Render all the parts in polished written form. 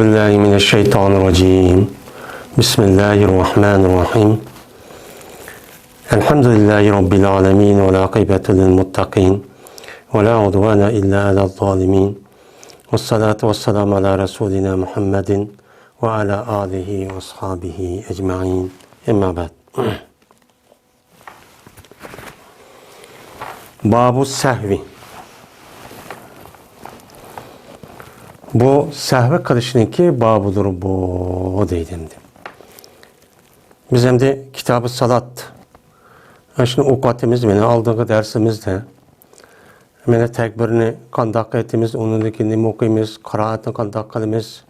Bismillahirrahmanirrahim. Bismillahirrahmanirrahim. Elhamdülillahi Rabbil alemin ve la akibete lil muttaqin ve la udvana illa alel zalimin. Vessalatu vesselamu ala Resulina Muhammedin ve ala alihi ve ashabihi ecma'in. Emma ba'd. Babu sehvi. Bu sehve kılışınki babıdır bu deydimdi. Biz hem de kitabı salat. Şimdi okatımız beni aldığı dersimizde mene tekbirini kandak etimiz, onundaki nemi okuyumuz, kıraatını kandak kılımız,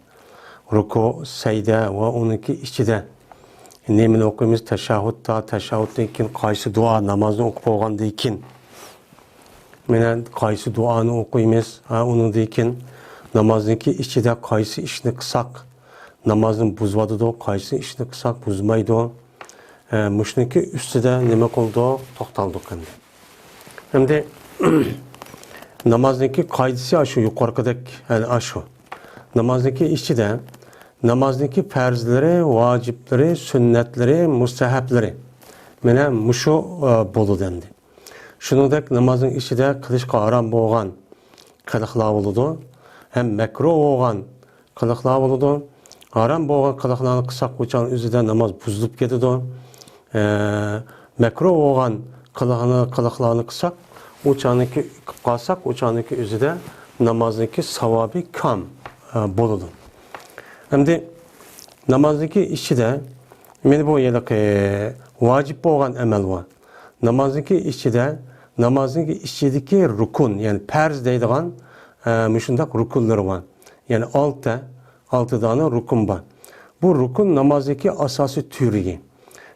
ruku, seyde ve onunki içide nemini okuyumuz, teşahhutta, teşahhutta ikin, kaysı dua, namazını okup olğandı ikin. Mene kaysı duanı okuyumuz, onun da ikin, namazınki içide kaysı işini kısak, namazın buzvadı da kaysı işini kısak, buzmaydı o. Müşniki üstüde nemek oldu, toxtaldık hem de. Hem de namazdaki kaydısı aşı, yukarıdaki yani aşı. Namazdaki içide, namazdaki ferzleri, vacipleri, sünnetleri, mustahapleri. Mene muşu bolu dendi. Şunudaki namazın içide kılışqa aram boğan kılıqlar oludu. Hem mekruh boğan kılıqlar oludu. Aram boğan kılıqlarını kısak uçan üzüde namaz buzulup gididu. Mekruh boğan kılıqlarını kısak uçanıki kalsak uçanıki üzüde namazdaki savabı kam boludu. Hem de namazdaki içide meni bu yedeki vacip boğan emel var. Namazdaki içide namazdaki içideki rukun yani perz deydiğen müşündak rukunları var. Yani altı tane rukun var. Bu rukun namazdaki asası türü.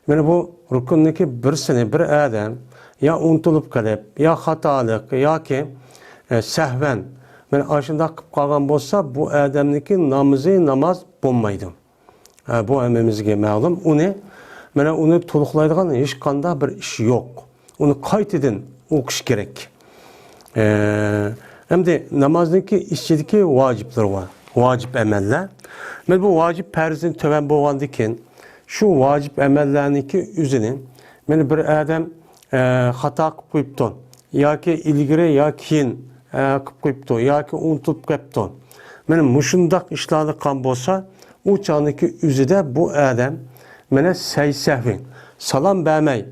Yani bu rukundaki birisini bir adam ya unutulup kalıp ya hatalık ya ki sehven yani aşında kıp kalgan bolsa bu adamdaki namaz bulmaydı. Bu emimizge ma'lum. Onu toluqlaydigan hiç kanda bir iş yok. Onu qaytadan okuş gerek. Hem de namazdaki içideki vacipler var. Vacip emeller. Ben bu vacip perzin töven boğandikin şu vacip emellerinki üzerine beni bir adam hata kıpıptı. Ya ki ilgiri ya kiyin kıpıptı. Ya ki unutup kıpıptı. Benim muşundak işlerinde kan bolsa o çağındaki üzerinde bu adam mene sehvin. Salam vermey.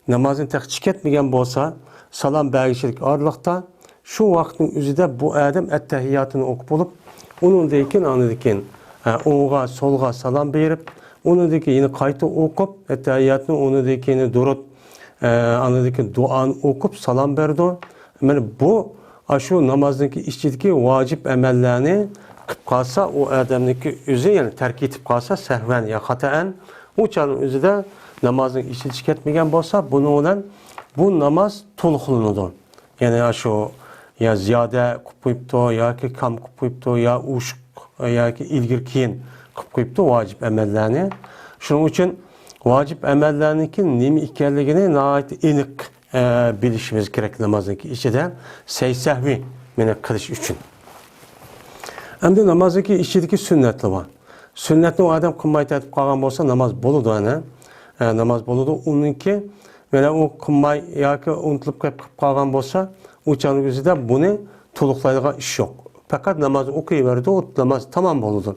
Namazını tekçik etmegen bolsa salam vergiçilik ağırlıkta şu vaktin üzerinde bu adam ettehiyyatını okup olup onun deyken anıdikin oğa solga salam verip onu deyken yine kayıtı okup ettehiyyatını onu deyken durut anıdikin duanı okup salam verdi. Yani bu şu namazdaki işçideki vacip emellerini kıp kalsa o adamdaki üzü yani terk etip kalsa sehven ya hataen o çağın üzerinde namazın işçilik etmegen bolsa bunu olan bu namaz toluqlunudur. Yani şu ya ziyade kupuyuptu ya ki kam kupuyuptu ya uşuk ya ki ilgir kiyin kupuyuptu vacip emellerini. Şunun için vacip emellerinki nemi ikerligini nahayet enik bilişimiz gerek namazdaki içide sehvi mene kılış için. Hem de namazdaki içideki sünnetli var. Sünnetli o adam kılmayı tetip kalgan bolsa namaz boludu ana. Namaz boludu. Onunki böyle o kılmay ya ki unutulup kalgan bolsa uçanın üzerinde bunu toluqlaydığı iş yok. Fakat namazı okuyuverdi o namaz tamam boludu.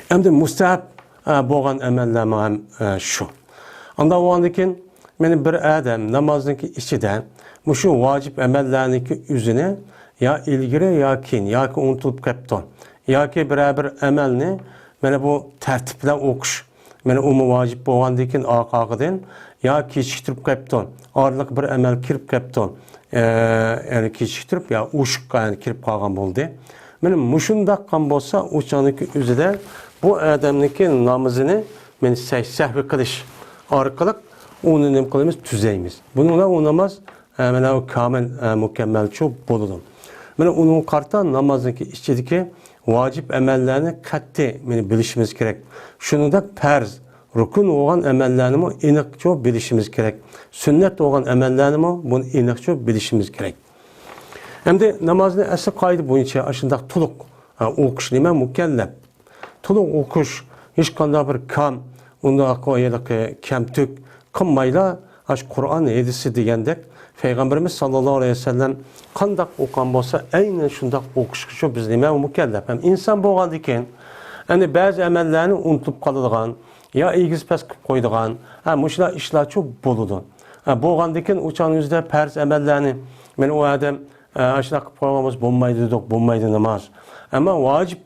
Hem de mustahap boğan emellerime hem şu. Anda o andakin benim bir adam namazdaki içide şu vacip emellerinki üzerine ya ilgiri ya kin ya ki unutulup kapton ya ki beraber emelini bana bu tertiple okuş. Bana umu vacip boğandakin akağıdın ya keçiktirip kapton ağırlık bir emel kirip kapton yani keçiktirip ya uşuk yani kirip kalgan boldu. Benim muşundak kan bolsa uçanıki üzerinde bu adamdaki namazını men sehvi kılış arkalık onu nem kılımız tüzeyimiz. Bununla o namaz o kamil mükemmel çok boludur. Onun karta namazdaki içindeki vacip emellerini kat'i bilişimiz gerek. Şunu da perz, rukun olan emellerini inik çok bilişimiz gerek. Sünnet olan emellerini bunu inik çok bilişimiz gerek. Hem de namazın əsl qaydı boyunca aşındaq tuluq Okuş nima mükellef. To'liq okuş hech qanday bir kam, unda kamtuk qilmayla aş Qur'on hadisi degandek Peygamberimiz sallallohu alayhi vasallam qanday o'qigan bo'lsa, aynan shunday o'qishga biz nima mükellef. Ham inson bo'lgandan keyin yani ba'zi amallarni unutib qoladigan ya egiz past qilib qo'yadigan, mushlar ishlar çok bo'ladi. Bo'lgandan keyin o'shaningizda farz amallarni men u odam ashuna qilib qo'yganmiz bo'lmaydi deb bo'lmaydi namoz. Ammo vojib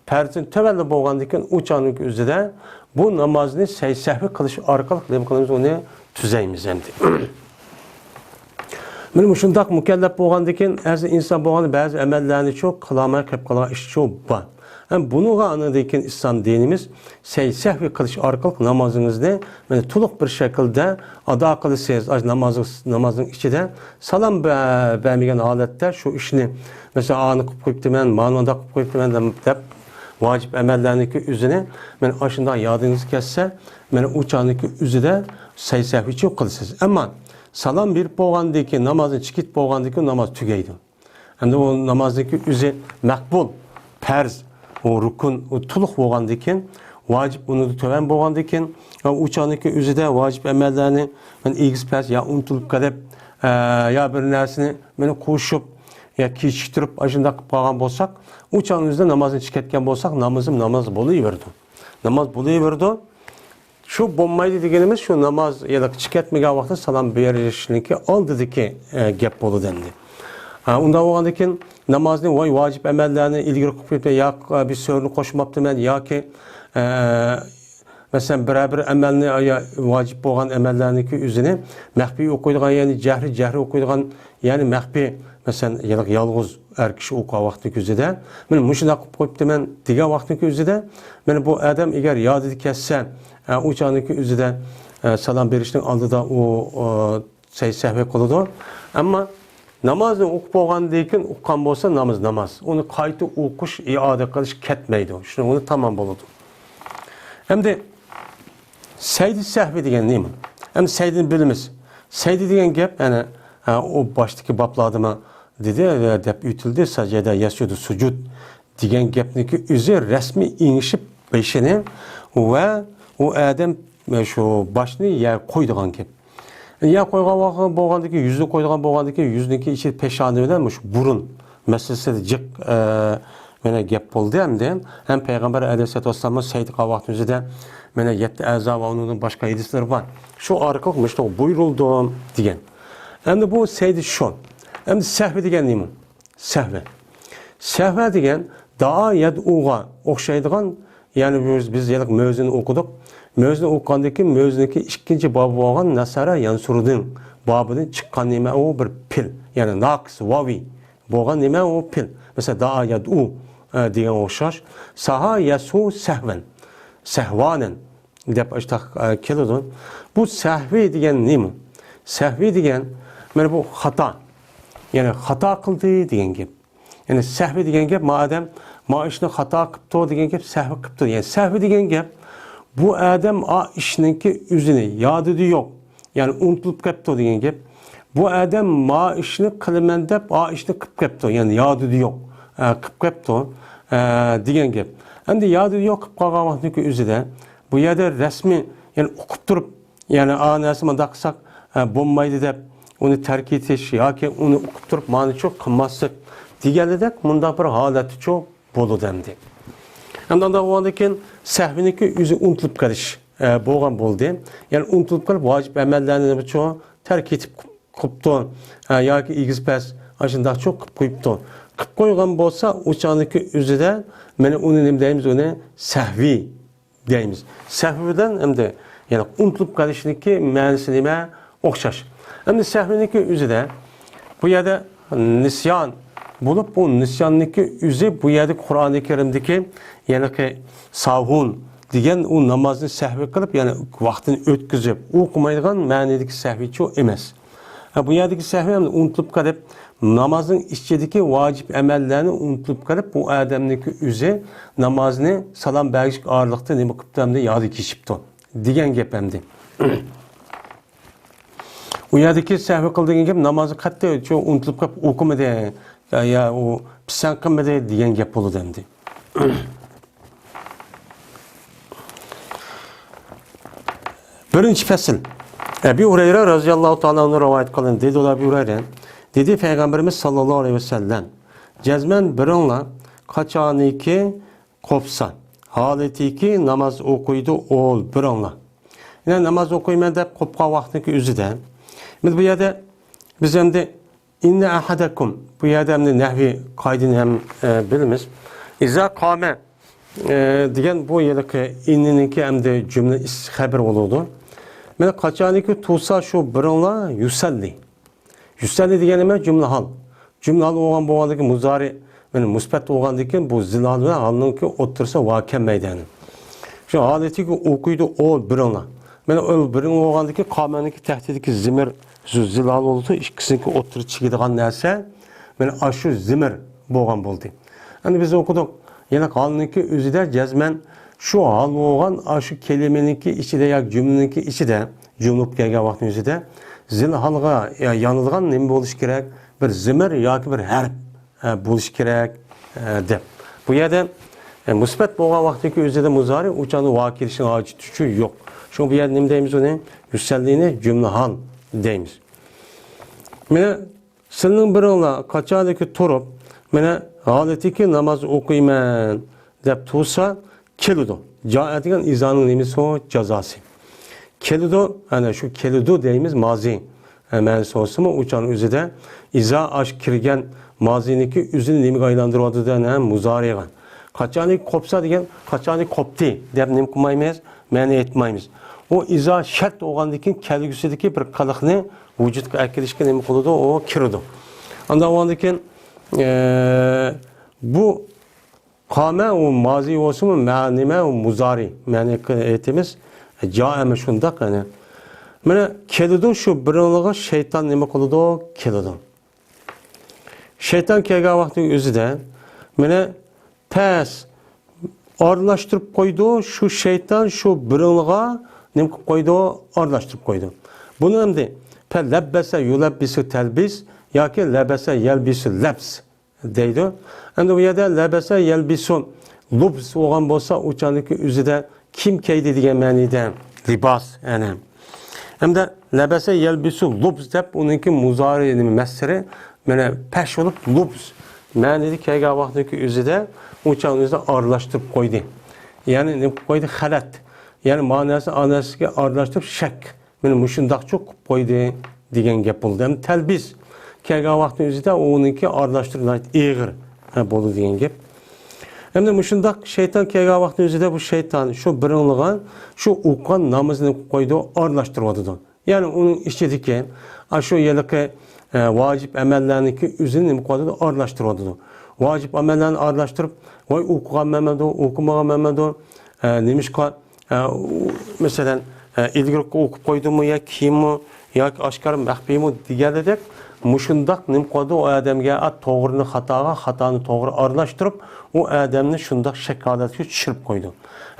farzin tavalli bo'lgandan keyin o'shaning o'zida bu namozni sahvi qilish orqali nima qilamiz, uni tuzaymiz endi. Men shundoq mukallaf bo'lgandan keyin inson bo'lganda ba'zi amallarni çok qilmay qilib qolgan ish çok bor. Bunuğa anladıkken İslam dinimiz sahvi kılış arkalık namazınızda to'liq bir şekilde ada kılısınız. Namazın içinde salam vermeyen halette şu işini mesela anı kılıp koyup men, manvanda kılıp koyup men dep vacip emellerindeki üzerine men aşından yadınız kesse men uçağındaki üzerinde sahvi çok kılısınız. Ama salam bir boğandaki namazın çıkıp boğandaki namaz tügeydi. Hem de o namazdaki üzeri makbul, perz, o rukun, o tuluk bo'lgandan keyin vacip uni töven bo'lgandan keyin uçağındaki üzerinde vacip emellerini men egiz past ya unutulup qolib ya bir narsani meni qo'shib ya kechiktirib ashunda qilib qolgan bo'lsak, uçağın üzerinde namazını chiqayotgan bo'lsak, namaz bo'laverdi. Namaz bo'laverdi. Şu bo'lmaydi deganimiz şu namaz ya da chiqayotmagan vaqtda salom berishniki oldidagi gap bo'ladi endi. Unda bo'lgandan keyin namozni vacip emellerini ilgili qilib ya bir so'rni qo'shmabdiman yoki mesela bir emelni vacip bo'lgan emellarniki o'zini maxfiy o'qiydigan, ya'ni jahri o'qiydigan, ya'ni maxfiy mesela yolg'iz er kishi o'qigan vaqtning o'zida men shunday qilib qo'yibdiman degan vaqtning o'zida men bu odam agar yodida ketsa o'shaniki o'zida salom berishning oldida u sahvi qiladi. Ammo namozni o'qib bo'lgandan keyin o'qigan bo'lsa namoz. Uni qayta o'qish, ioda qilish ketmaydi. Shuni uni tamom bo'ladi. Endi saydi sahvi degan nima? Endi saydini bilamiz. Saydi degan gap, yani o baştaki babladımı dedi deb yutildi, sajada yasudu sucud degan gapniki o'zi rasmiy inishib beshini va u odam shu boshni ya qo'ydigan gap. Ya qo'ygan vaqt bo'lgandiki, yuzni qo'ygan bo'lgandiki, yuzniki ichi peshoni bilan shu burun masalasida jiq mana gap bo'ldi hamda ham payg'ambar alayhisolatu vassalom sayd qilgan vaqtimizda mana 7 a'zo va uning boshqa hadislar bor. Shu orqali mishto buyurildi degan. Endi bu saydi şu. Endi sahvi degan nima? Sahvi degan daa yad'uga o'xshaydigan, ya'ni biz yiliq mo'zini o'qidik. Mo'zini o'qigandan keyin mo'ziniki ikkinchi bobi bo'lgan nasara yansurudin bobidan chiqqan nima u bir pil, ya'ni naqs vavi bo'lgan nima u pil. Mesela daa yad'u degan o'xshash. Saha yasu sahvan. Sahvanan deb işte keladi. Bu sahvi degan nima? Sahvi degan mana bu xato. Yani xato qildi degan gap. Yani sahvi degan gap madem ma ishni xato qilibdi degan gap sahvi qilibdi. Yani sahvi degan gap bu odam ishninki o'zini yodida yo'q. Yani unutilib qolibdi degan gap. Bu odam ma ishni qilaman deb ishni qilib qolibdi. Yani yodida yo'q. Qilib qolibdi degan gap. Endi yodida yo'q qilib qolgan vaqtniki o'zida bu yerda rasmiy, yani o'qib turib, yani anasi mundaq qilsak bo'lmaydi deb onu terk etiş yoki uni o'qib turib mani çok qilmaslik deganidek bunda bir holati çok bo'ladi endi. Endi unda bo'lgandan keyin sahviniki o'zi unutilib qolish bo'lgan bo'ldi. Yani unutilib qolib vojib amallarni çok terk etib qilibdi yoki egiz past ashundoq çok qilib qo'yibdi. Qilib qo'ygan bo'lsa o'shaniki o'zida mana uni nima deymiz, uni sahvi deymiz. Sahvidan endi yani unutilib qolishniki ma'nosi nima? O'xshash. Endi sahviniki o'zida bu yerda nisyon bo'lib, bu nisyonniki o'zi bu yerda Qur'oni Karimdagi ya'ni savhun degan u namozni sahvi qilib, ya'ni vaqtini o'tkazib o'qimaydigan ma'nodagi sahvichi emas. Bu yerdagi sahvi ham unutilib qolib, namozning ichidagi vojib amallarni unutilib qolib, bu odamniki o'zi namozni salom berish orliqda nima qilibdi, yodi kechibdi degan gap endi. U yerdagi sahvi qildigan gap namozni qattiq unutilib qolib o'qimadi ya u pisan qilmadi degan gap bo'ladi endi. Birinci fasıl. Ebu Hureyre radıyallahu ta'ala onu rivayet kılın. Dedi Ebu Hureyre. Dedi Peygamberimiz sallallahu aleyhi ve sellem. Cezmen birinla kaçaniki kopsa. Haleti namaz okuydu ol birinla. Yani namaz okuyman deb kopqa vaqtniki o'zida. Bu yerda biz endi inna ahadakum bu yerda ham nahviy qoidani ham bilamiz. İza qame degan bu yerdagi inniniki hamda jumla xabar bo'ladi. Mana qachoniki tursa shu birinla yusalli. Yusalli degani nima? Jumla hal. Jumla hal bo'lgan bo'lganligi muzari mana musbat bo'lgandan keyin bu zilal bilan halninki o'tirsa voqea maydoni. Shu holatiga o'qiydi ol birinla. Mana o birin bo'lgandan keyin qomaniki tahtidagi zimir zilal bo'ldi, ikkisiniki o'tirib chigadigan narsa mana shu zimir bo'lgan bo'ldi. Endi biz o'qidik. Yana halninki o'zida jazman şu hal bo'lgan shu kelimeniki ichida yoki jumlaniki ichida jumlab kelgan vaqtning o'zida zil halga yonilgan nima bo'lishi kerak? Bir zimir yoki bir harf bo'lishi kerak deb. Bu yerda musbat bo'lgan vaqtdagi o'zida muzari uchani vakilishning hojati yo'q. Shu bu yerda nima deymiz uni? Yusallini jumla hal deymiz. Mana sizning biringlar qachoniki turib, mana holatiki namoz o'qiyman deb tursa Kelidu. Caa degan izanın nemisi o cazası. Kelidu, ana şu kelidu deyimiz mazi. Ma'nosi olsunmu uçan üzüde iza aş kirgen maziniki üzün nemi aylandırıwadı da muzariga. Kaçani kopsa degan kaçani kopti deb nem qilmaymiz, ma'ni aytmaymiz. O iza shart bo'lgandan kelgusidagi bir qiliqni vujudga akilishga nima qiladi? O kiradi. Anda o'gandan keyin bu Kame o mazi olsun mu ma'nime o muzari ma'ni etimiz caime şundak yani. Mana kelidu şu birinliğe şeytan nima qiladi? Keladi. Şeytan kelgan vaqtning o'zida mana pas aralashtirib qo'ydi, shu shayton shu birinliğe nima qilib qo'ydi? Aralashtirib qo'ydi. Buni endi pa labbasa yulabbisu talbis yoki labasa yalbisu labs deydi. Endi bu yerda labasa yalbisun lubs bo'lgan bo'lsa, o'chaniki o'zida kim kiydi degan ma'noda libos, ya'ni. Hamda labasa yalbisu lubs deb uniki muzari masri mana pash bo'lib lubs ma'nida kelgan vaqtdagi o'zida o'chan o'zida aralashtirib qo'ydi. Ya'ni nima qilib qo'ydi? Xalat. Ya'ni ma'nosi anasiga aralashtirib shak. Mana mushundaqcha qilib qo'ydi degan gap bo'ldi. Ham talbis kelgan vaqtning o'zida uniki aralashtirib eg'ir bo'ldi degan gap. Endi mushundaq shayton kelgan vaqtning o'zida bu shayton shu birinliğe shu o'qigan namozni qo'ydi, aralashtirib. Ya'ni uning ichidagi shu yerlik vojib amallarniki o'zini nima qiladi? Aralashtirib. Vojib amallarni aralashtirib, voy o'qiganmanmi, o'qimaganmanmi, nemishqa masalan ilgari o'qib qo'ydimmi yo kiyimmi yoki oshkor maxfiymi deganidek mushundaq nim qiladi o odamga to'g'rini xatoga, xatoni to'g'ri aralashtirib, u odamni shundaq shakolatga tushirib qo'ydi.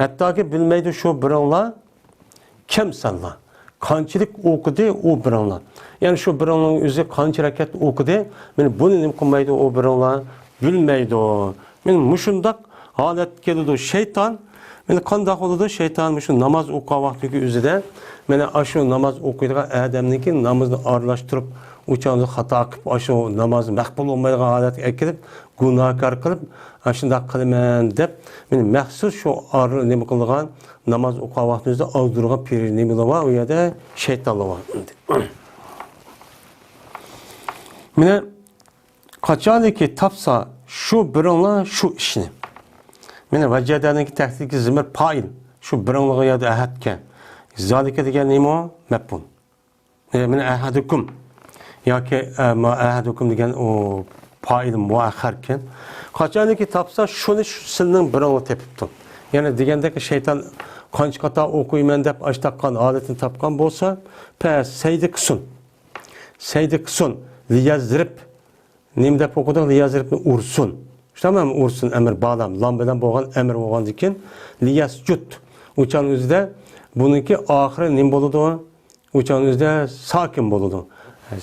Hattoki bilmaydi shu biringlar kimsanlar. Qanchalik o'qidi u biringlar. Ya'ni shu biringlarning o'zi qancha rakat o'qidi, men buni nim qilmaydi u biringlar bilmaydi. Men mushundaq holat keladi shayton. Men qanday bo'ladi shayton shu namoz o'qigan vaqtdagi o'zida mana shu namoz o'qiydigan odamniki namozni aralashtirib uçanı hata qilib shu namozni maqbul bo'lmaydigan holatga kelib gunohkor qilib shunday qilaman deb men maxsus shu nima qilgan namoz o'qigan vaqtimizda oldirgan piri nimalar bor u yerda shaytonlar bor. Mana qachoniki topsa shu biringlar shu ishni mana vajadaniki tahdidki zimir fa'il shu biringlarga yerda ahadga zalika degan nima mafhum mana ahadukum yoki ma ahadukum degan o fa'il muaxxarkan qachoniki topsa shuni sizning biringlar tepibdi. Ya'ni degandek shayton qancha qata o'qiyman deb ashtaqqan holatini topgan bo'lsa, pas saydi qilsin liyazrib nim deb o'qidik liyazribni ursun. Tamam ursun emir bağlam lam bilan bo'lgan emir bo'lgandan keyin liyasjud o'chan o'zida buniki oxiri nim bo'ladi? O'chan o'zida sokin bo'ladi.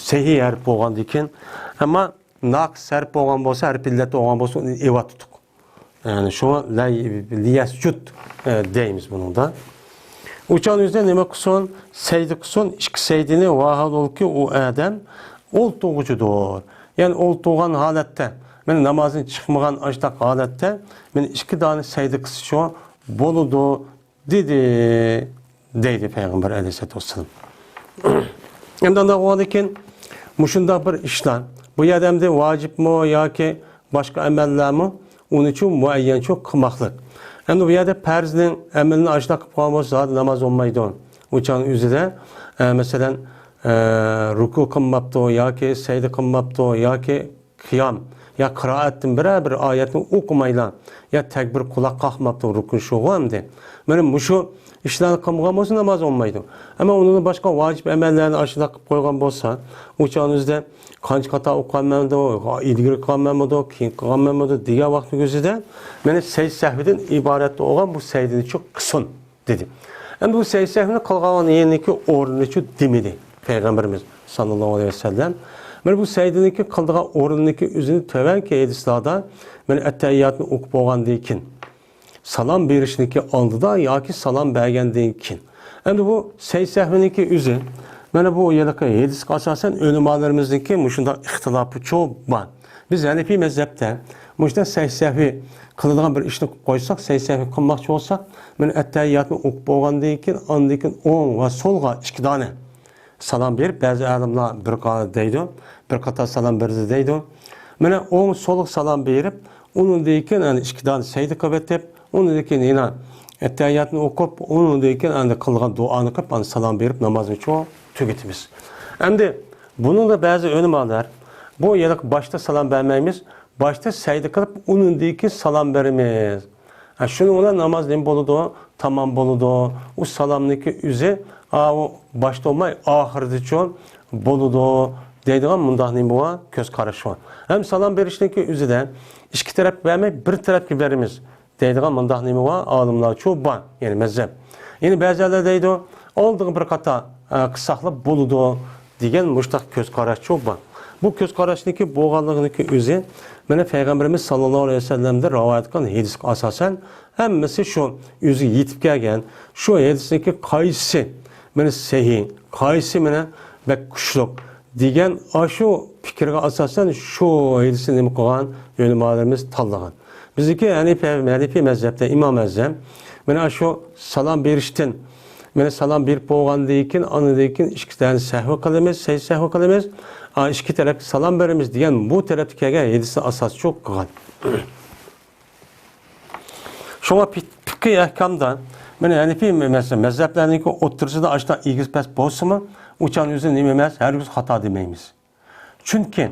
Sahih harf bo'lgandan keyin, ammo naqs harf bo'lgan bo'lsa, harf illat bo'lgan bo'lsa, uni evat tutuq. Yani şuna liyescud deyimiz bunun da. Uçan yüzde nime kıson, seydi kıson, işki seydini vahal ol ki o adam oltuğucudur. Yani oltuğan halette, ben namazın çıkmayan açtak halette, ben iki tane seydi kısışo boludu deydi Peygamber aleyhisselatü vesselam. Ondan da o adeken, muşunda bir işler, bu adamda vacip mi ya ki başka emeller mi, onun için muayyen çok kımaklık. Hem de bu yerde perzinin emelini açta kıpamız zaten namaz olmaydı on. Uçağın üzerinde mesela ruku kılmaptı ya ki secde kılmaptı ya ki kıyam ya kıraatin bir ayetini okumayla ya tekbir kulak kalkmaptı rukun şu hamdi. Benim bu şu işlerini kılmağım olsa namaz olmaydı. Ama onun başka vacip emellerini açta koygan olsa uçağın üzerinde qancha qata o'qiganmanda, ilgari qilganmanda, keyin qilganmanda degan vaqtni o'zida mana sayd sahvidan iborat bo'lgan bu saydini çok qilsin dedi. Endi bu sayd sahvini qilgan yerniki o'rnini chu demedi Peygamberimiz sallallohu alayhi vasallam. Mana bu saydiniki qildigan o'rniki o'zini tovanki hadislarda mana at-tahiyyatni o'qib bo'lgandan keyin salom berishniki oldida yoki salom bergandan keyin. Endi bu sayd sahviniki o'zi mana bu yılki hadisga asasen ulamolarimizniki mushunda ixtilofi çok var. Biz Hanefi mezhepte mushunda sahvi qiladigan bir ishni qilib qo'ysak, sahvi qilmoqchi bo'lsak, mana at-tahiyyatni o'qib bo'lgandan keyin ondan keyin o'ng va so'lga ikki dona salom berib, ba'zi olimlar bir qator deydi, bir qator salom berdi deydi. Mana o'ng so'lga salom berib, undan keyin ana ikki dona sayda qilib deb, undan keyin yana at-tahiyyatni o'qib, undan keyin ana qilgan duoni qilib, ana salom berib namozni çok tüketimiz. Hem de bunun da bazı önemalar, bu yıllık başta salam vermemiz, başta secde kılıp onundaki salam verimiz. Şunu ona namaz ne boludu, tamam boludu, o salamdaki üze, o başta olmay ahırdı çoğun boludu, deydiğim mundah ne bu köz karışı var. Hem salam verişteki üzeden, iki taraf vermey, bir taraf ki verimiz, deydiğim mundah ne bu alımlar çoğu var, yani mezhep. Yani bazıları deydi, olduğu bir kata, qısaqlab boludu degan muştaq köz qarash çok var. Bu köz qarashniki bo'lganligini o'zi mana Peygamberimiz sallallohu alayhi vasallamda rivoyat qilgan hadisga asosan hammasi shu o'zi yetib kelgan. Shu hadisniki qaysi mana sahih, qaysi mana va kuchli degan shu fikrga asosan shu hadisni nima qilgan ulamolarimiz tanlagan. Bizniki Hanefi mezhepte imam azam mana shu salom berishdan Mene salam bir boğandan keyin, ondan keyin ikki tane sahvi qilamiz, sayd sahvi qilamiz. Ikki taraf salam beramiz degan bu tarafga kelgan hadisni asos çok qilgan. Şuna fiqh ahkamda mene Hanefi mezheplarniki o'ttirsida ashta egiz past bo'lsa-mi, o'chan o'zi nima emas, hargiz xato demaymiz. Chunki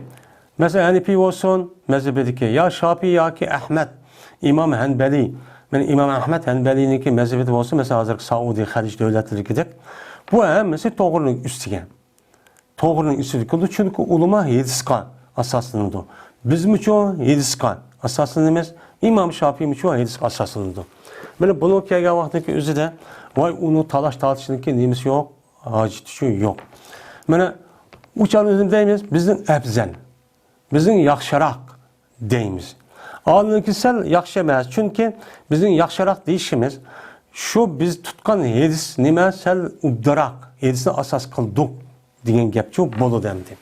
mesela Hanefi olsun, mezhebidagi ya Şafii yoki Ahmad, İmam Hanbali Men İmam Ahmed Hanbali'ninki mezhebeti olsa mesela hazır Saudi Haliç devletleri gidip bu mesela doğrunun üstüge. Doğrunun üstüge oldu çünkü ulama yediska asaslandı. Biz mi çoğu yediska asaslanımız İmam Şafii mi çoğu yediska asaslandı. Böyle bunu kelgen vaxtdaki özü de vay onu tartışınınki neyimiz yok, acit şu yok. Böyle uçan özüm deyimiz bizden ebzel, bizden yaxşarak deyimiz. Ağırlıkı sel yaxşı emas. Çünkü bizim yaxşarak deyişimiz şu biz tutkan hadis nima sel ubdarak, hadisni asas qildik degan gap çok bolu demdi.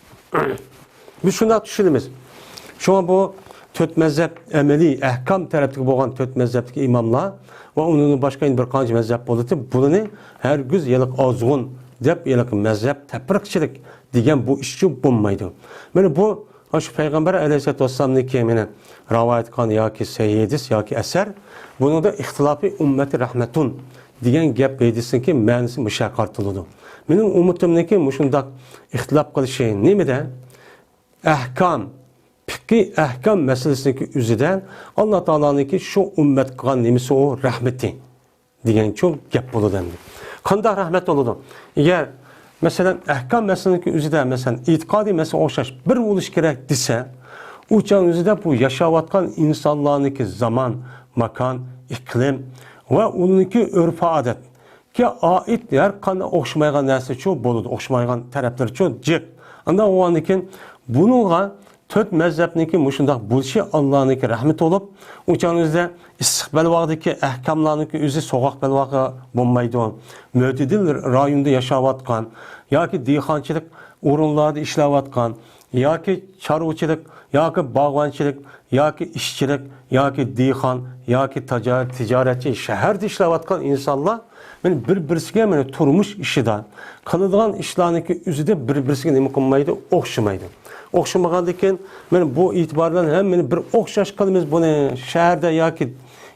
Biz şuna düşünürüz. Şu an bu tört mezhep emeli, ahkam tarafdagi bo'lgan tört mezhepdagi imamlar ve onun başka bir qancha mezhep bo'ldi. Bunu her güz yılıq azgın deb yılıq mezhep tepirikçilik degan bu iş için bo'lmaydi. Mana bu şu Peygamber aleyhisselatü vesselam'niki mene rivayet qilgan yoki sahih hadis yoki asar bunun da ihtilafi ümmeti rahmetun degan gap hadisniki ma'nosi mushaqqatlidir. Mening ummatimniki mushundaq ihtilof qilishi nimada? Ahkam, fiqh ahkam masalasiniki o'zida Alloh taoloninki shu ummat qilgan nimasi o rahmeti degan çok gap bo'ladi. Qanday rahmet bo'ladi? Agar mesela ahkam meselesi üzerinde mesela itikadi mesele o'xshash bir bo'lish kerak desa, uçan üzerinde bu yaşavatkan insanlarınki zaman, makan, iklim ve onunki örf adet ki ait her qanday o'xshamaygan narsa çok bo'ladi, o'xshamaygan taraflar çok jiq. Anda o andan bununla Tört mezhepniki muşundaq buluşu Allah'nınki rahmet olup, uçanızda istiqbal vaqtdaki ahkamlarniki özü soğaq belvaqa bulmaydı. Mötedil rayonda yaşavatkan, yoki dehqonchilik o'rinlarida ishlayotgan, yoki chorvachilik, yoki bog'bonchilik, yoki ishchilik, yoki dehqon, yoki tijoratchi, shaharda ishlayotgan insonlar bir-birisiga mana turmush ishida qiladigan ishlarniki o'zida bir-birisiga nima qilmaydi, o'xshamaydi. O'xshamagandan keyin mana bu e'tibordan hammani bir o'xshash qilamiz buni shaharda yoki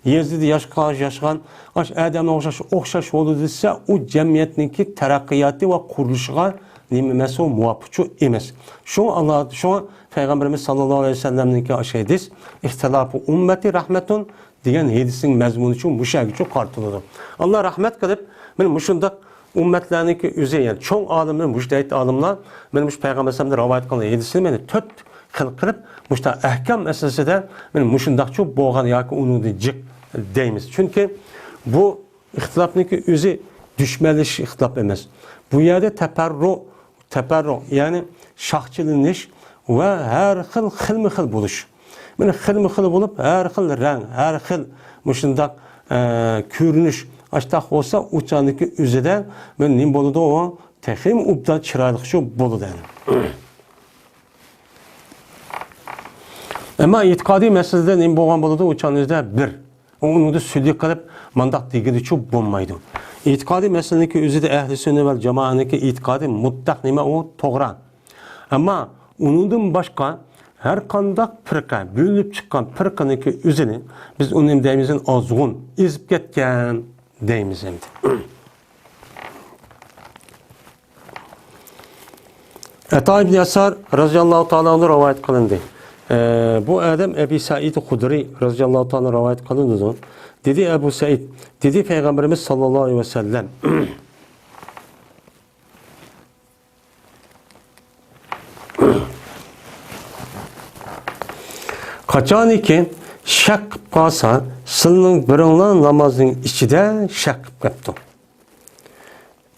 yerzida yashagan odamga o'xshash bo'ldi desa, u jamiyatniki taraqqiyoti va qurilishiga nima emas, u muvofiq emas. Shu Allah, shu Payg'ambarimiz sallallohu alayhi vasallamniki hadis, "İhtilafu ummati rahmetun" degan hadisning mazmuni uchun mushagicha qartiladi. Allah rahmat qilib, men mushundaq ummatlarniki o'zi, ya'ni cho'ng olimlar, mushtahid olimlar, men mush Payg'ambar sallallohu alayhi vasallam rivoyat qilgan hadisni meni 4 xil qilib, mushta ahkam asosida men mushundaqcha bo'lgan yoki uni jiq deymiz. Chunki bu ixtilofniki o'zi dushmanlish ixtilof emas. Bu yerda taparru, ya'ni shaxchilanish va har xil bo'lish. Mana xil bo'lib, har xil rang, har xil mushundaq ko'rinish ashtaq bo'lsa, uçaniki o'zida men nim bo'ladi, o texim ubdan chiroyli shu bo'ladi. Ama e'tiqodiy masalada nim bo'lgan bo'ladi, uçanizda bir. Onu da sülük qilib, mandaq degidi chu bo'lmaydi. E'tiqodiy masalaniki o'zida ahli sunnat va jamoaniki e'tiqodi mutlaq nima, u to'g'ri. Ammo undan boshqa har qanday firqa, bo'linib chiqqan firqaniki o'zini biz uni deymizin ozg'un, ezib ketgan deymiz endi. Ata ibn Yasar radhiyallohu ta'ala onu rivoyat qilindi. Bu adam Ebu Said Hudri radhiyallohu ta'ala rivoyat qilindi. Dedi Ebu Said, dedi Peygamberimiz sallallahu aleyhi ve sellem. Qachoniki shak qilib qolsa, sizning biringlar namozning ichida shak qilib qolibdi.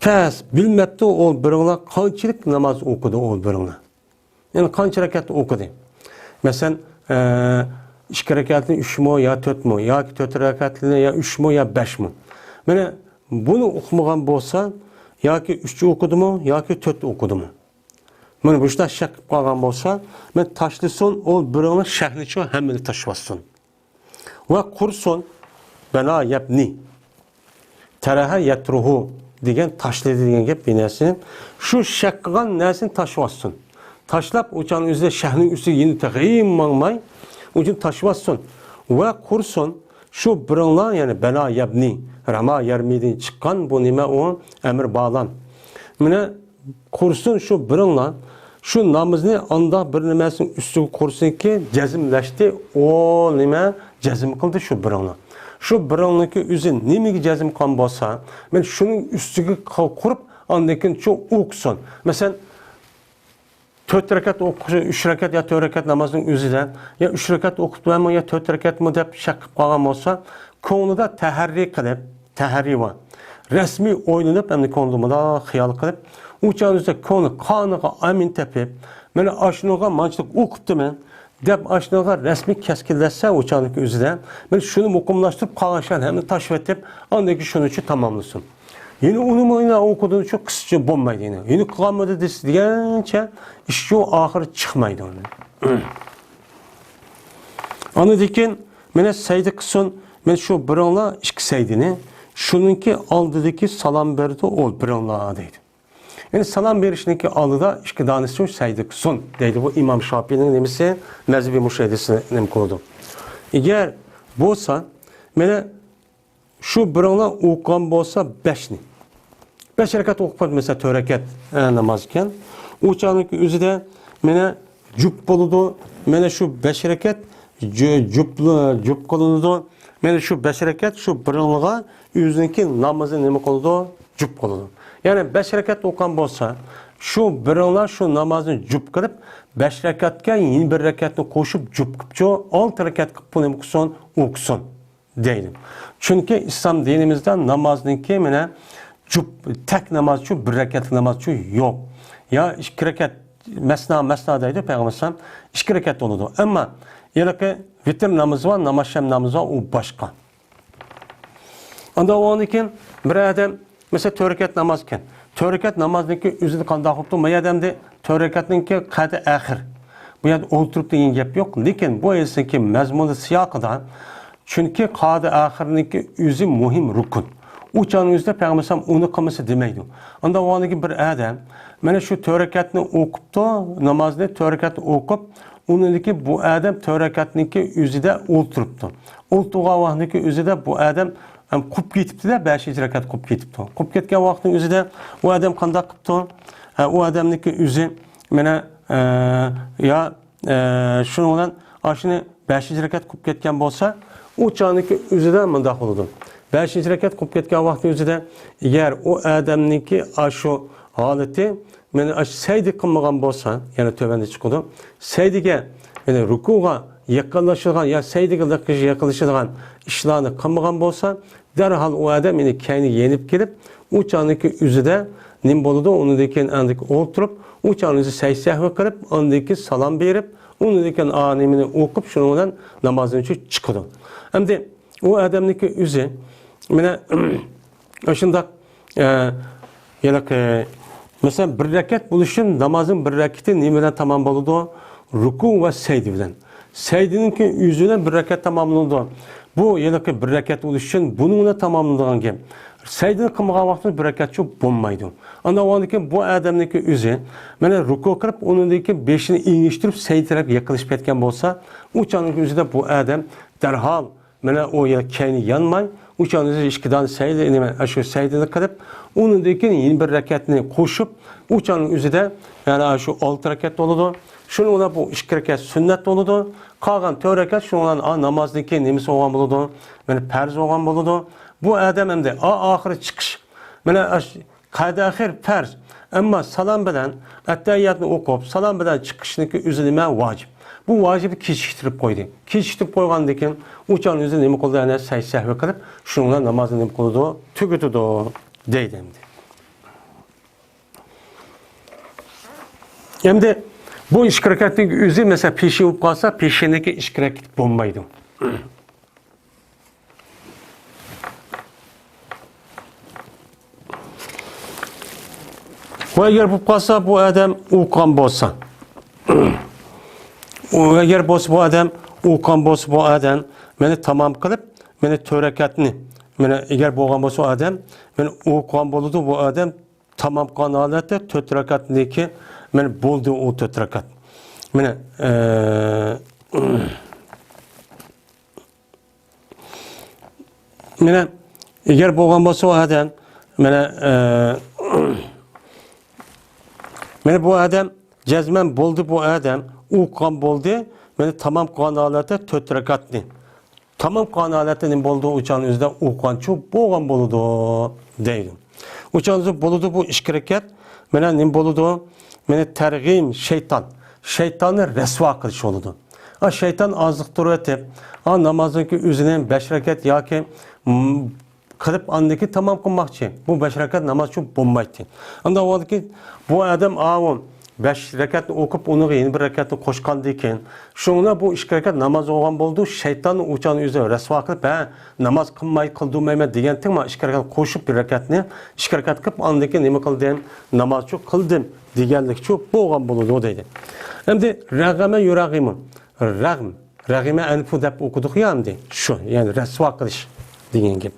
Pes bilmabdi o biringlar qanchalik namoz o'qidi o biringlar. Yani qancha rakat o'qidi. Masalan, 2 rakatni 3 mi ya 4 mi, yoki 4 rakatni ya 3 mi ya 5 mi. Mana buni o'qimagan bo'lsa, yoki 3 o'qidimi, yoki 4 o'qidimi. Mana bu ishda shak qilib qolgan bo'lsa, men tashlasin, o birovni shaklicha hammani tashlashsin. Va qursun bana yabni. Taraha yatruhu degan tashlaydi degan gap binasi. Shu shak qilgan narsani tashlashsin. Tashlab o'chaning o'zida shahning ustiga yeni tag'im mangmay, uchun tashlashsin. Va qursun shu biringlar, ya'ni bala yabni, rama yarmidin chiqqan bu nima, o amr bağlan. Mana qursun shu biringlar şu namozni anda bir nimasini ustiga qursinki jazmlashdi, o nima jazm qildi shu biringlar. Shu biringniki o'zi nimaga jazm qilgan bo'lsa, men shuning ustiga qurib, ondan keyin shu o'qsin. Masalan, 4 rakat o'qish, 3 rakat ya 4 rakat namozning o'zida, ya 3 rakat o'qibmanmi ya 4 rakatmi deb shak qilib qolgan bo'lsa, ko'nglida tahriy va rasmiy o'ylanib, endi ko'nglimda xiyol qilib, uçağınızda konu kanıga amin tepip, meni aşınıga mançılık o'qibdiman deb aşınıga resmi keskillese uçağındaki özüden, men şunu mukumlaştırıp kalaşan hem de taşıp etip, andaki şunu için tamamlasın. Yine onu oyuna okuduğun için kısıca bombaydı yine. Yine kılamadı degancha, işçi o ahırı çıkmaydı onu. Anıdikin, mene saydı kısın, men şu birinla işki saydını, şununki aldıdaki salam berdi ol birinla adıydı. Yani salam verişindeki alıda iki danışın saydık son deydi bu İmam Şafii'nin nemisi mezhebi müşahidesine nem koydu. Eğer bolsa mene şu birinla o'qigan bo'lsa 5'ni. 5 rakat o'qib mesela 4 rakat namazken o'chaninki o'zida mene jup bo'ladi. Mene şu 5 rakat jup qilindi. Mene şu 5 rakat şu birinliga o'ziniki namozni nima qildi? Jup qildi. Yani 5 rakat o'qigan bo'lsa, şu biringlar şu namozni jup qilib, 5 rakatga yeni bir rakatni qo'shib jup qilib, 6 rakat qilib buni o'qisin deydi. Chunki islom dinimizda namozniki mana jup tek namoz uchun 1 rakatlik namoz uchun yo'q. Ya 2 rakat mesna deydi Peygamber 2 rekat oldu. Ama yani vitir namazı var, namazşem namazı var, o başka. Onda o için bir adam mesela 4 rekat namazken, 4 rekat namazniki üzüldü kanda hoptu, bu adamda 4 rekatninki qadı ahir. Bu yerda o'ltirib degan gap yo'q, lekin bu esaki mazmuni siyaqida chunki qadi ahirniki o'zi muhim rukun. U chaningizda Payg'ambar uni qilmasa demaydi. Unda o'g'ligi bir adam mana shu 4 rekatni o'qibdi, namozni 4 rekat o'qib, uniki bu adam 4 rekatniki o'zida o'ltiribdi. O'ltirgan vaqtniki o'zida bu adam qolib ketibdi-da, 5-rekat qolib ketibdi. Qolib ketgan vaqtning o'zida u adam qanday qilibdi? U odamniki o'zi mana ya şunu olan aşını 5. rekat qilib ketgan bo'lsa, u chaqniki o'zida mundaq bo'ladi. 5. rekat qilib ketgan vaqtning o'zida agar u odamniki shu holati mana saydi qilmagan bo'lsa, yana tövanda chiqadi. Saydiga, yana rukuga yaqinlashgan ya saydiga yaqinlashgan ishlarni qilmagan bo'lsa, darhol u odam meni kayni yenib kelib, u chaqniki o'zida nim bo'ladi, undan andik o'ltirib, u chaqniki sahva qilib, undan salom berib, undan animini o'qib, shuni bilan namozdan chiqadi. Endi u odamniki o'zi mana shundaq mesela 1 rekat bo'lishim, namozning 1 rakati nima bilan tamom bo'ladi? Ruku va saydi bilan. Saydininki o'zidan 1 rekat tamomlanadi. Bu yana 1 rekat bo'lishim, buni bilan tamomlanadigan gap. Saydini qilmagan vaqtda 1 rekat cho'p bo'lmaydi. Unda o'g'liki bu odamniki o'zi mana ruku qilib, uningdagi beshini engishtirib, sayd taraf yaqinlashib ketgan bo'lsa, u chaqning o'zida bu odam darhol mana o kayni yanmay, u chaqning ishqidan sayd nima shu saydini qilib, uningdagi yeni 1 rekatni qo'shib, u chaqning o'zida yana shu 6 rekat bo'ladi. Shuni bilan bu 2 rekat sunnat bo'ladi. Qolgan 4 rekat shuni bilan namozniki nimasi bo'lgan bo'ladi? Mana farz bo'lgan bo'ladi. Bu adam endi oxiri chiqish. Mana qadi axir farz. Ammo salom bilan attahiyatni o'qib, salom bilan chiqishniki o'zi nima vojib. Bu vojibni kechiktirib qo'ydi. Kechiktirib qo'ygandan keyin u chon o'zi nima qildi? Ana sahva qilib, shuni bilan namozni nima qildi? Tugatdi deydi endi. Endi bu 2 rekatning o'zi mesela peshi bo'lib qolsa, peshiniki 2 rekat bo'lmaydi. Va agar bu qolsa, bu odam o'qigan bo'lsa, agar bu odam o'qigan bo'lsa, bu odam meni tamom qilib, meni 4 rekatni, meni agar bo'lgan bo'lsa odam, meni o'qigan bo'ladi, bu odam tamom qilgan holatda 4 rekatniki meni bo'ldi o 4 rekat. Meni meni agar bo'lgan bo'lsa, o odam meni bu adam cezmen buldu bu adam uqan buldu meni tamam qilgan holatda 4 rekatni tamam qilgan holatning bo'ldi o'chan o'zida uqanchu bo'lgan bo'ladi deydi. O'chan o'zi bo'ladi bu 2 rekat meni nim bo'ladi? Meni targ'im shaytonni rasvo qilish bo'ladi. Ha shayton oziqtirib etib, ha namozniki o'zining 5 rekat yoki qilib andiki tamom qilmoqchi. Bu 5 rekat namoz uchun bo'lmaydi. Unda o'lki bu odam avon 5 rekatni o'qib, uni yeni 1 rekatni qo'shgandan keyin, shunga bu 2 rekat namoz o'lgan bo'ldi. Shayton o'chani o'zi rasvo qilib, "Ha, namoz qilmayman" degandim, men 2 rekat qo'shib 1 rekatni 2 rekat qilib, andiki nima qildim? Namoz uchun qildim deganlik uchun bo'lgan bo'ladi deydi. Endi rag'ama yurag'im. Rag'ima anfu deb o'qidik ya endi. Shu, ya'ni rasvo qilish degan gap.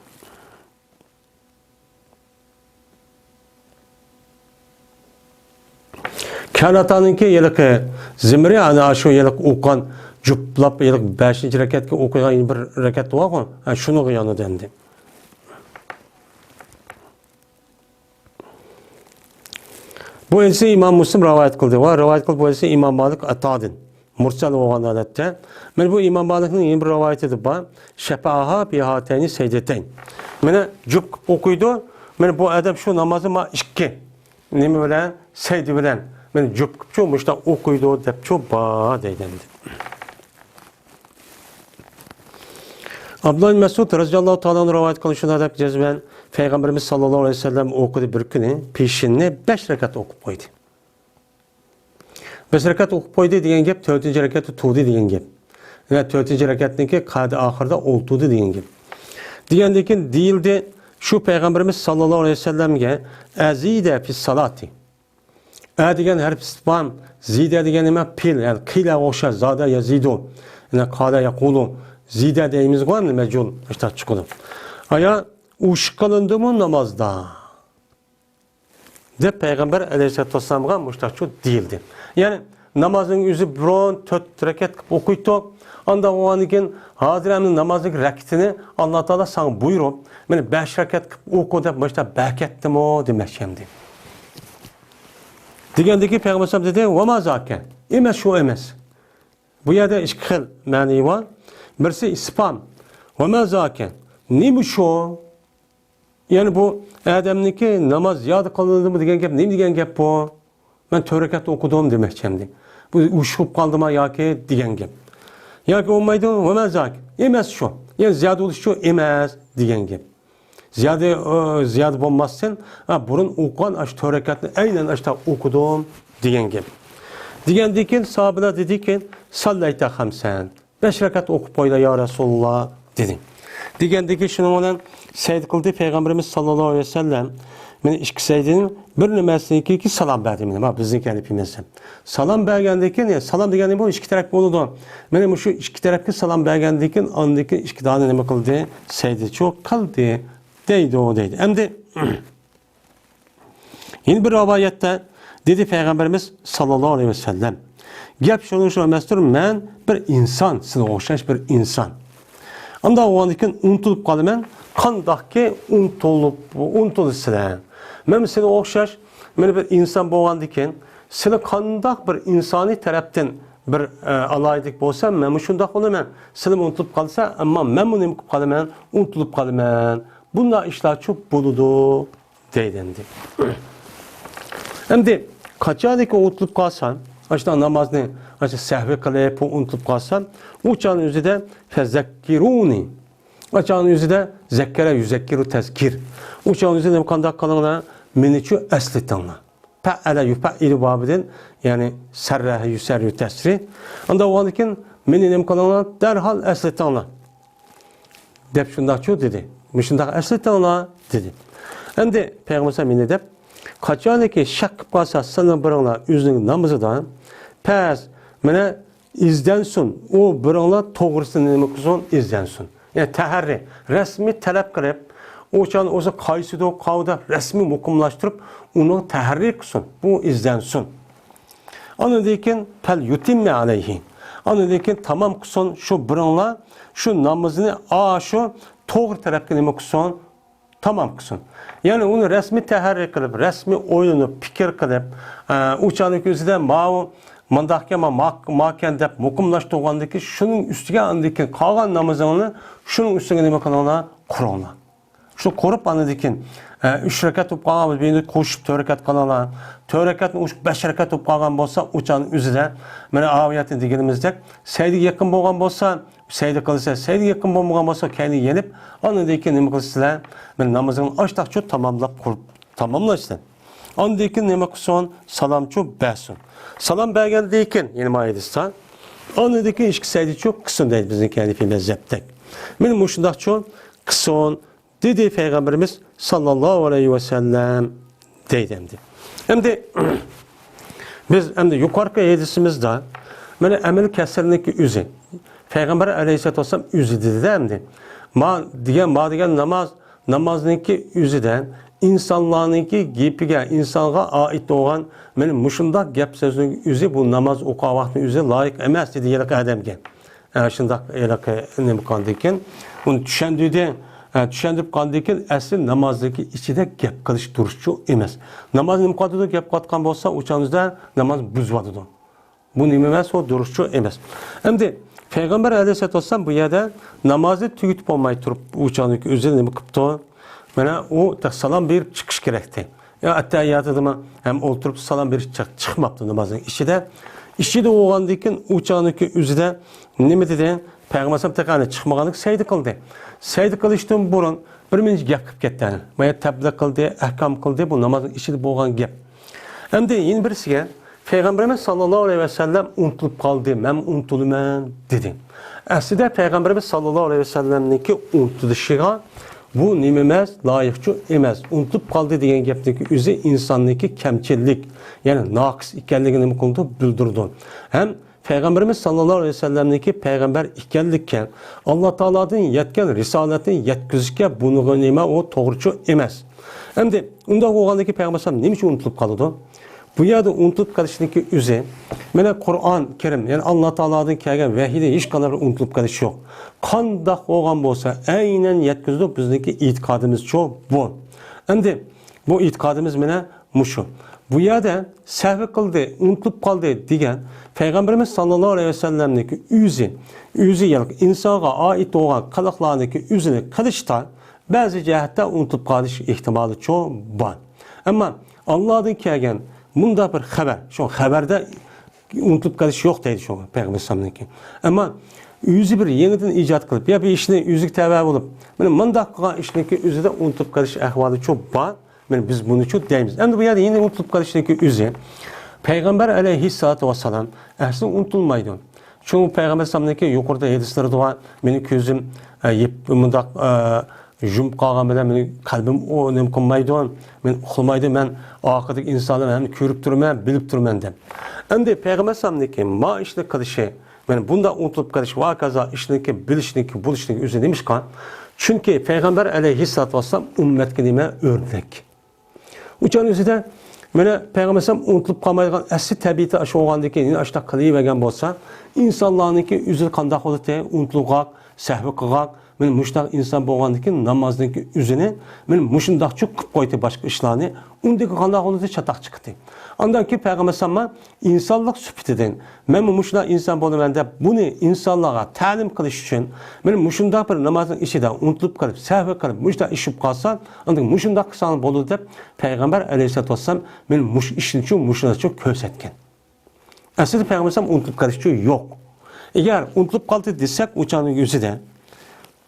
Kanatanınki yılık zimri ana şu yılık o'qan juplab yılık 5. rekatga o'qigan 1 rekat var. Şunu yanı dendi. Bu ise İmam Müslim rivayet kıldı. Va rivayet kıldı bu ise İmam Malik Atadin. Mursal olan adette. Men bu İmam Malik'in yeni bir rivayeti var. Şefaha bihateni secdeteyn. Mene jup okuydu. Men bu adam şu namazı ma 2. Nemi bilen? Secde bilen. Men jup çoğumuşta okuydu dep çoba deydendi. Abdullah Mesud radıyallahu ta'ala'nın rivayet kılışında dep cezben Peygamberimiz sallallahu aleyhi ve sellem okudu bir günü peşinne 5 rekat okup koydu. 5 rakat o'qib qo'ydi degan gap 4-rakatda turdi degan gap. Va 4-rakatniki qadi oxirida o'ltirdi degan gap. Degandan keyin deyildi shu payg'ambarimiz sallallohu alayhi vasallamga azida fi salati. A degan harf istifhom, zida degan nima? Pil, ya'ni qila o'xshar, zada yazidu. Yana qala yaqulu. Zida deyimiz var mı mecul? İşte çıkıldı. Aya uş kılındı mı namazda? De Peygamber aleyhisselatü vesselam'a müştakçı değildi. Yani namazın yüzü biron 4 rekat okuydu. Anda o anikin hazır emni namazın rekatini Allah Teala sana buyurup beni 5 rekat oku da başta bekettim o demek şimdi. Digendeki Peygamber sallallahu dedi ve ma zaken. Emes şu emes. Bu yerde işkil mani var. Birisi ispan. Ve ma zaken. Ne bu şu? Yani bu Adem'deki namaz ziyade kılındı mı degen gap, ne degen gap bu? Ben 4 rekat okudum demek şimdi. Bu uşup kaldı mı ya ki degen gap. Ya ki olmaydı ve ma zaken. Emes şu. Yani ziyade oluş şu emes degen gap. Ziyade olmazsın. Burun okuyan aç 4 rekatını aynen açta okudum degen gap. Digendeki sahabına dedi ki sallayta hamsen. 5 rekat okup koyla ya Resulullah dedi. Digendeki şunun olan seyd kıldı Peygamberimiz sallallahu aleyhi ve sellem. Ben işki seydinin bir nümesini ki salam verdim. Bak bizim kendimizden. Salam bergendeki ne? Salam degende bu işki taraf oldu. Benim şu işki tarafki salam bergendeki andaki işki daha ne kıldı? Seydi çok kaldı. Deydi o deydi. Hem de yeni bir rivayette dedi Peygamberimiz sallallahu aleyhi ve sellem. Gap şunu mestur ben bir insan, size okşaş bir insan. Anda o andikin unutulup kalımen kandaki unutulup size. Ben size okşaş, ben bir insan bu andikin size kandak bir insani taraftan bir alaydık bolsam ben şundak olumen size unutulup kalsa ama ben bunu unutulup kalımen unutulup kalımen. Bunlar işler çok buludu deydendi. Hem de kaçadaki unutulup kalsan açta namazını açta sehve kılıp unutulup kalsan uçağın yüzü de fezekkiruni. Uçağın yüzü de zekkere yüzekkiru tezkir. Uçağın yüzü de kandak kalana meniçü eslitanla. Fe'ele yufe'ilu babidin yani serrehe yüserri tesri. Anda o andikin meninem kalana derhal eslitanla. Dep şundak çoğu dedi. Mişindak eslitanla dedi. Hem de Peygamber sallallahu aleyhi ve sellem kaçadaki şak kalsa sana bırakla yüzünün namazıdan pes mene izdensun. O bırakla doğrusunu demek son izdensun. Yani teherri, resmi talep kılıp o çağın olsa kayısı da kavda resmi mukumlaştırıp onu teherri kılsın. Bu izdensun. Anladıyken pel yutimme aleyhi. Anladıyken tamam kılsın şu bırakla şu namazını şu doğru talep kılmak kılsın. Tamam kısın. Yani onu resmi teherrik kılıp, resmi oyunu fikir kılıp, uçanın gözüden mandahkema maken dep mukumlaştırgandaki şunun üstüge andaki kalan namazını şunun üstüge demek kanalına kurulna. Şu korup anladıkin 3 rekat op kalağımız beni koşup 4 rekat kanalına 4 rekatın uçup 5 rekat op kalağın bolsa uçanın üzüde mene aviyatı degenimizde seydi yakın bolgan bolsa seydi kılsa seydi yakın bolgan bolsa kendi yenip anladıkin neme kılsılar men namazını açtak çok tamamlap kurup tamamlaştı. Anladıkin neme kılson salam çok bəsun. Salam bergeldeyken yeni mayedistan anladıkin işki seydi çok kısın değil bizim kendi filmezeptek. Benim hoşundak çok kısın dedi Peygamberimiz sallallahu aleyhi ve sellem deydemdi. Hem de biz hem de yukarı hadisimizde böyle emel kesirindeki üzü Peygamber aleyhisselatü vesselam üzü dedi hem de ma diyen namazındaki üzüden insanlarınki gepige insanğa ait olan benim muşundak gep sözünün üzü bu namaz oku vaxtının üzü layık emas dedi yelek ademge. Şundak yelek ne kandiken bunu düşündürüp kandiken asıl namazdaki içinde gep kılış duruşçu emas. Namaz nimkadıda gep katkan bolsa uçağınızda namaz buzvadıdı. Bu nimemez o duruşçu emas. Hem de Peygamber aleyhisselatü vesselam bu yerde namazı tüyütüp olmayı turup uçağındaki üzerine kıptı. Bana o da salam bir çıkış gerekti. Ya hatta yatıdıma hem oturup salam bir çıkmaptı namazın. İşi de oğandaki uçağındaki üzerine ne dedi? Peygamber tekrar çıkmaganlık seydi kıldı. Seydi kılıştığım burun bir minci yakıp gitti. Baya tebliğ kıldı, ahkam kıldı. Bu namazın işi de boğan gep. Hem de yeni birisiyle Peygamberimiz sallallahu aleyhi ve sellem unutulup kaldı. Ben unutulumen dedi. Aslında Peygamberimiz sallallahu aleyhi ve sellem'deki unutuluşuna bu nimemez, layıkçı emez. Unutulup kaldı diyen gepteki üzü insandaki kemçillik, yani naqs ikenligini konuda bildirdi. Hem Peygamberimiz sallallahu aleyhi ve sellem'deki peygamber ikenlikken Allah Teala'nın yetken risaletini yetkizişke bunu nime o doğrucu emez. Hem de unda oğandaki peygamber ne için unutulup kaldı? Bu yerde unutulup kalışındaki üzü, mene Kur'an-ı Kerim, yani Allah Teala'nın kelgen vehide hiç kadar unutulup kalışı yok. Kandak oğan bolsa, aynen yetkizdik bizdeki itikadımız çok bu. Hem de bu itikadımız mene muşu. Bu yerde sehvi kıldı, unutulup kaldı diyen Peygamberimiz sallallahu aleyhi ve sellem'deki üzü yılık insana ait olan kalıklarındaki üzünü kılışta bazı cihette unutulup kalış ihtimali çok var. Ama Allah'ın kelgen bunda bir haber, şu haberde unutulup kalış yok deydi şu Peygamber sallallahu ama yüzü bir yeniden icat kılıp ya bir işine yüzük tevav olup benim mandakka işindeki yüzüde unutulup kalış ehvalı çok var. Yani biz bunu çok deyimiz. Hem de bu yerde yine unutulup kalışındaki yüzü Peygamber aleyhissalatu vesselam aslında unutulmaydı. Çünkü Peygamber sallallahu yukarıda hadisleri de var. Benim gözüm mundak jump qalğan bilen meni kalbim o nem qılmaydı. Men uxlamaydı. Men aqidagi insanlar hem körüp turman, bilip turman dem. Endi Peygamber sallallahu ma işni qilishi, men bunda unutulup qilish va kaza işniki, bilişniki, buluşniki üzerine demiş kan. Çünkü Peygamber aleyhissalatu vesselam ümmetke nime örnek. Uçan üzerinde mene Peygamber sallallahu unutulup qalmaydigan asli tabiati aşı olğandan yine aşta qılıvergan bolsa, insanlarnınki üzü qandaq boladi, unutulğaq, səhvi qılğaq. Men muştaq insan bolğandan namazdaki üzüne men muşundaq çok qıp qoydu başka işlerini. Undaki qandaq oldu çataq çıktı. Ondan ki Peygamber sallallahu insanlık sübüteden men muşundaq insan bolğanda bunu insanlığa ta'lim qilish uchun men muşundaq bir namazın içinde unutulup qalıp səhvi qılıp muştaq işip qalsa, ondan muşundaq qısan boldu deb Peygamber aleyhissalatu vesselam men muş işin üçün muşundaq çok körsətken. Aslında Peygamber sallallahu unutulup qalışı yok. Eğer unutulup qaldı desek uçanın yüzü de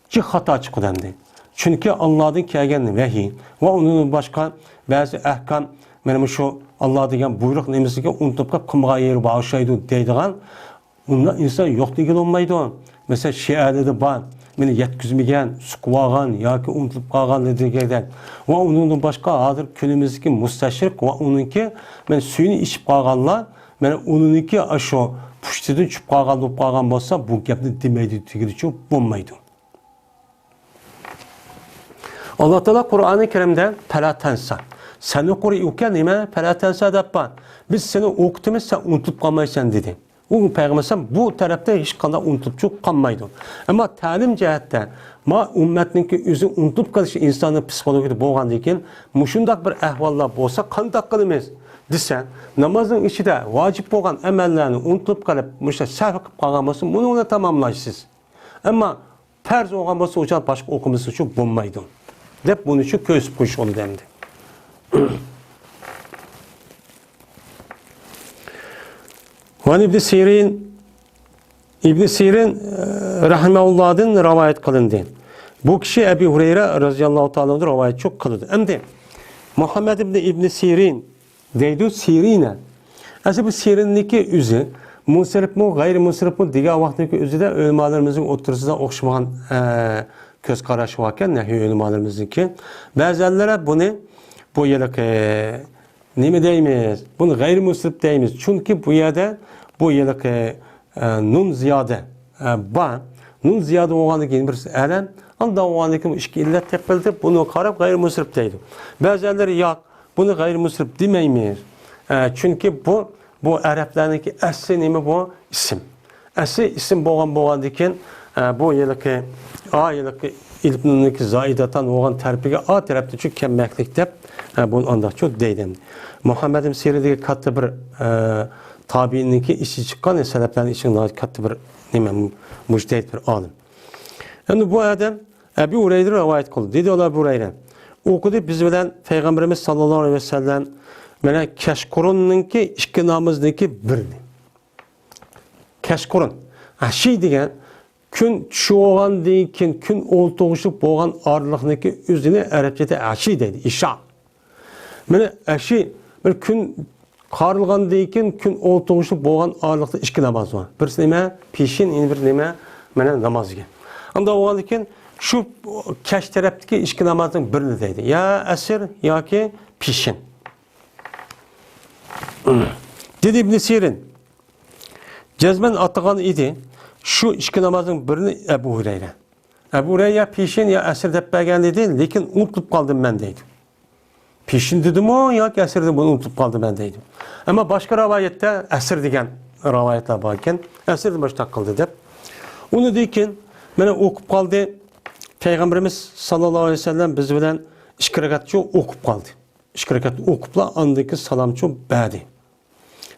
ki hata çıkı demdi. Çünkü Allah'ın kelgen vahiy ve onun başka bazı ahkam benim şu Allah degan buyruk nemesiga unutup qımğa yeri bağışlaydı deydigan onda insan yok degan olmaydı. Mesela Şia'da var. Meni yetkizmegen, suqvagan yoki unutulup qalgan degan ve onun başka hazır günümüzdeki müsteşrik ve onunki men suyunu içip qalganlar men onunki aşo pushtidan tushib qalgan bo'lsa bu gapni demaydi degicha bo'lmaydi. Allah Teala Kur'an-ı Kerim'de pelatensa. Sen okurken nime pelatensa deppan. Biz seni okutumuş sen unutup kalmaysan dedi. O Peygamber bu tarafta hiç kadar unutup çok kalmaydı. Ama talim cihette ma ümmetninki üzü unutup kalışı insanın psikolojisi boğan deyken muşundak bir ehvalla bolsa kandak kılımız desen namazın içinde vacip boğan emellerini unutup kalıp muşta səhv qıp qalğan bolsa bunu ona tamamlayırsınız. Ama farz olğan bolsa ocan başka okuması çok bulmaydı. Dep bunun için köz kuş onu demdi. Van İbn Sirin rahimehullah'dan rivayet kılındı. Bu kişi Ebu Hureyre radıyallahu ta'ala rivayet çok kılındı. Hem de Muhammed İbn Sirin deydi Sirine. Aslında bu Sirin'deki üzü musirip mu, gayri musirip mu diye vaktindeki üzü de ölümalarımızın oturusunda okşamayan göz karşı varken nehi ölümalarımızınki. Bazıları bunu bu yıllık ne mi deyimiz? Bunu gayri musirip deyimiz. Çünkü bu yerde bu yıllık nun ziyade var. Nun ziyade oğandaki bir elem. Anda oğandaki işki illet tepildi. Bunu karab gayri musirip deydi. Bazıları yok. Bunu gayri musirip demeyimiz. Çünkü bu Araplarındaki asli nemi bu isim. Asli isim boğandaki bu yıllık A yıllık ilmindeki zaidatan oğan terpige A tarafta çok kemmeklik dep bunu anda çok deydim. Muhammed'in Sirin'deki katı bir tabiindeki işi çıkan sebeplerin içinde katı bir müctehid bir alim. Yani bu adam Ebu Hureyre rivayet kıldı. Dedi ola Ebu Hureyre. Okudu biz bilen Peygamberimiz sallallahu aleyhi ve sellem böyle keşkurununki iki namızdaki birini. Keşkurun. Şey diyen gün çoğan deyken gün oltoğuşluk boğan ağırlıqdaki üzünü Arapçada aşi deydi. İşa. Böyle aşi bir gün qarılğandan keyin kun 19'lik bo'lgan aralıqda ikki namoz bor. Birisi nima? Peshin, endi bir nima? Mana namozga. Unda bo'lgandan keyin shu kash tarafdagi ikki namozning birini deydi. Ya asr yoki peshin. Dedi İbn Sirin. Cezmen atağan idi. Şu ikki namozning birini Ebu Hureyre. Ebu Hureyre ya peshin ya asr deb bergan dedi, lekin unutib qoldim men deydi. Peshin dedim o yoki asr deb unutib qoldim men deydi. Ama başka rivayette asr degan rivayetlar bor ekan, asr deb boshqa qildi deb. Uni dekin mana o'qib qoldi. Peygamberimiz sallallohu alayhi vasallam biz bilan ikki rakatcha o'qib qoldi. Ikki rakat o'qibla andaki salamchi berdi.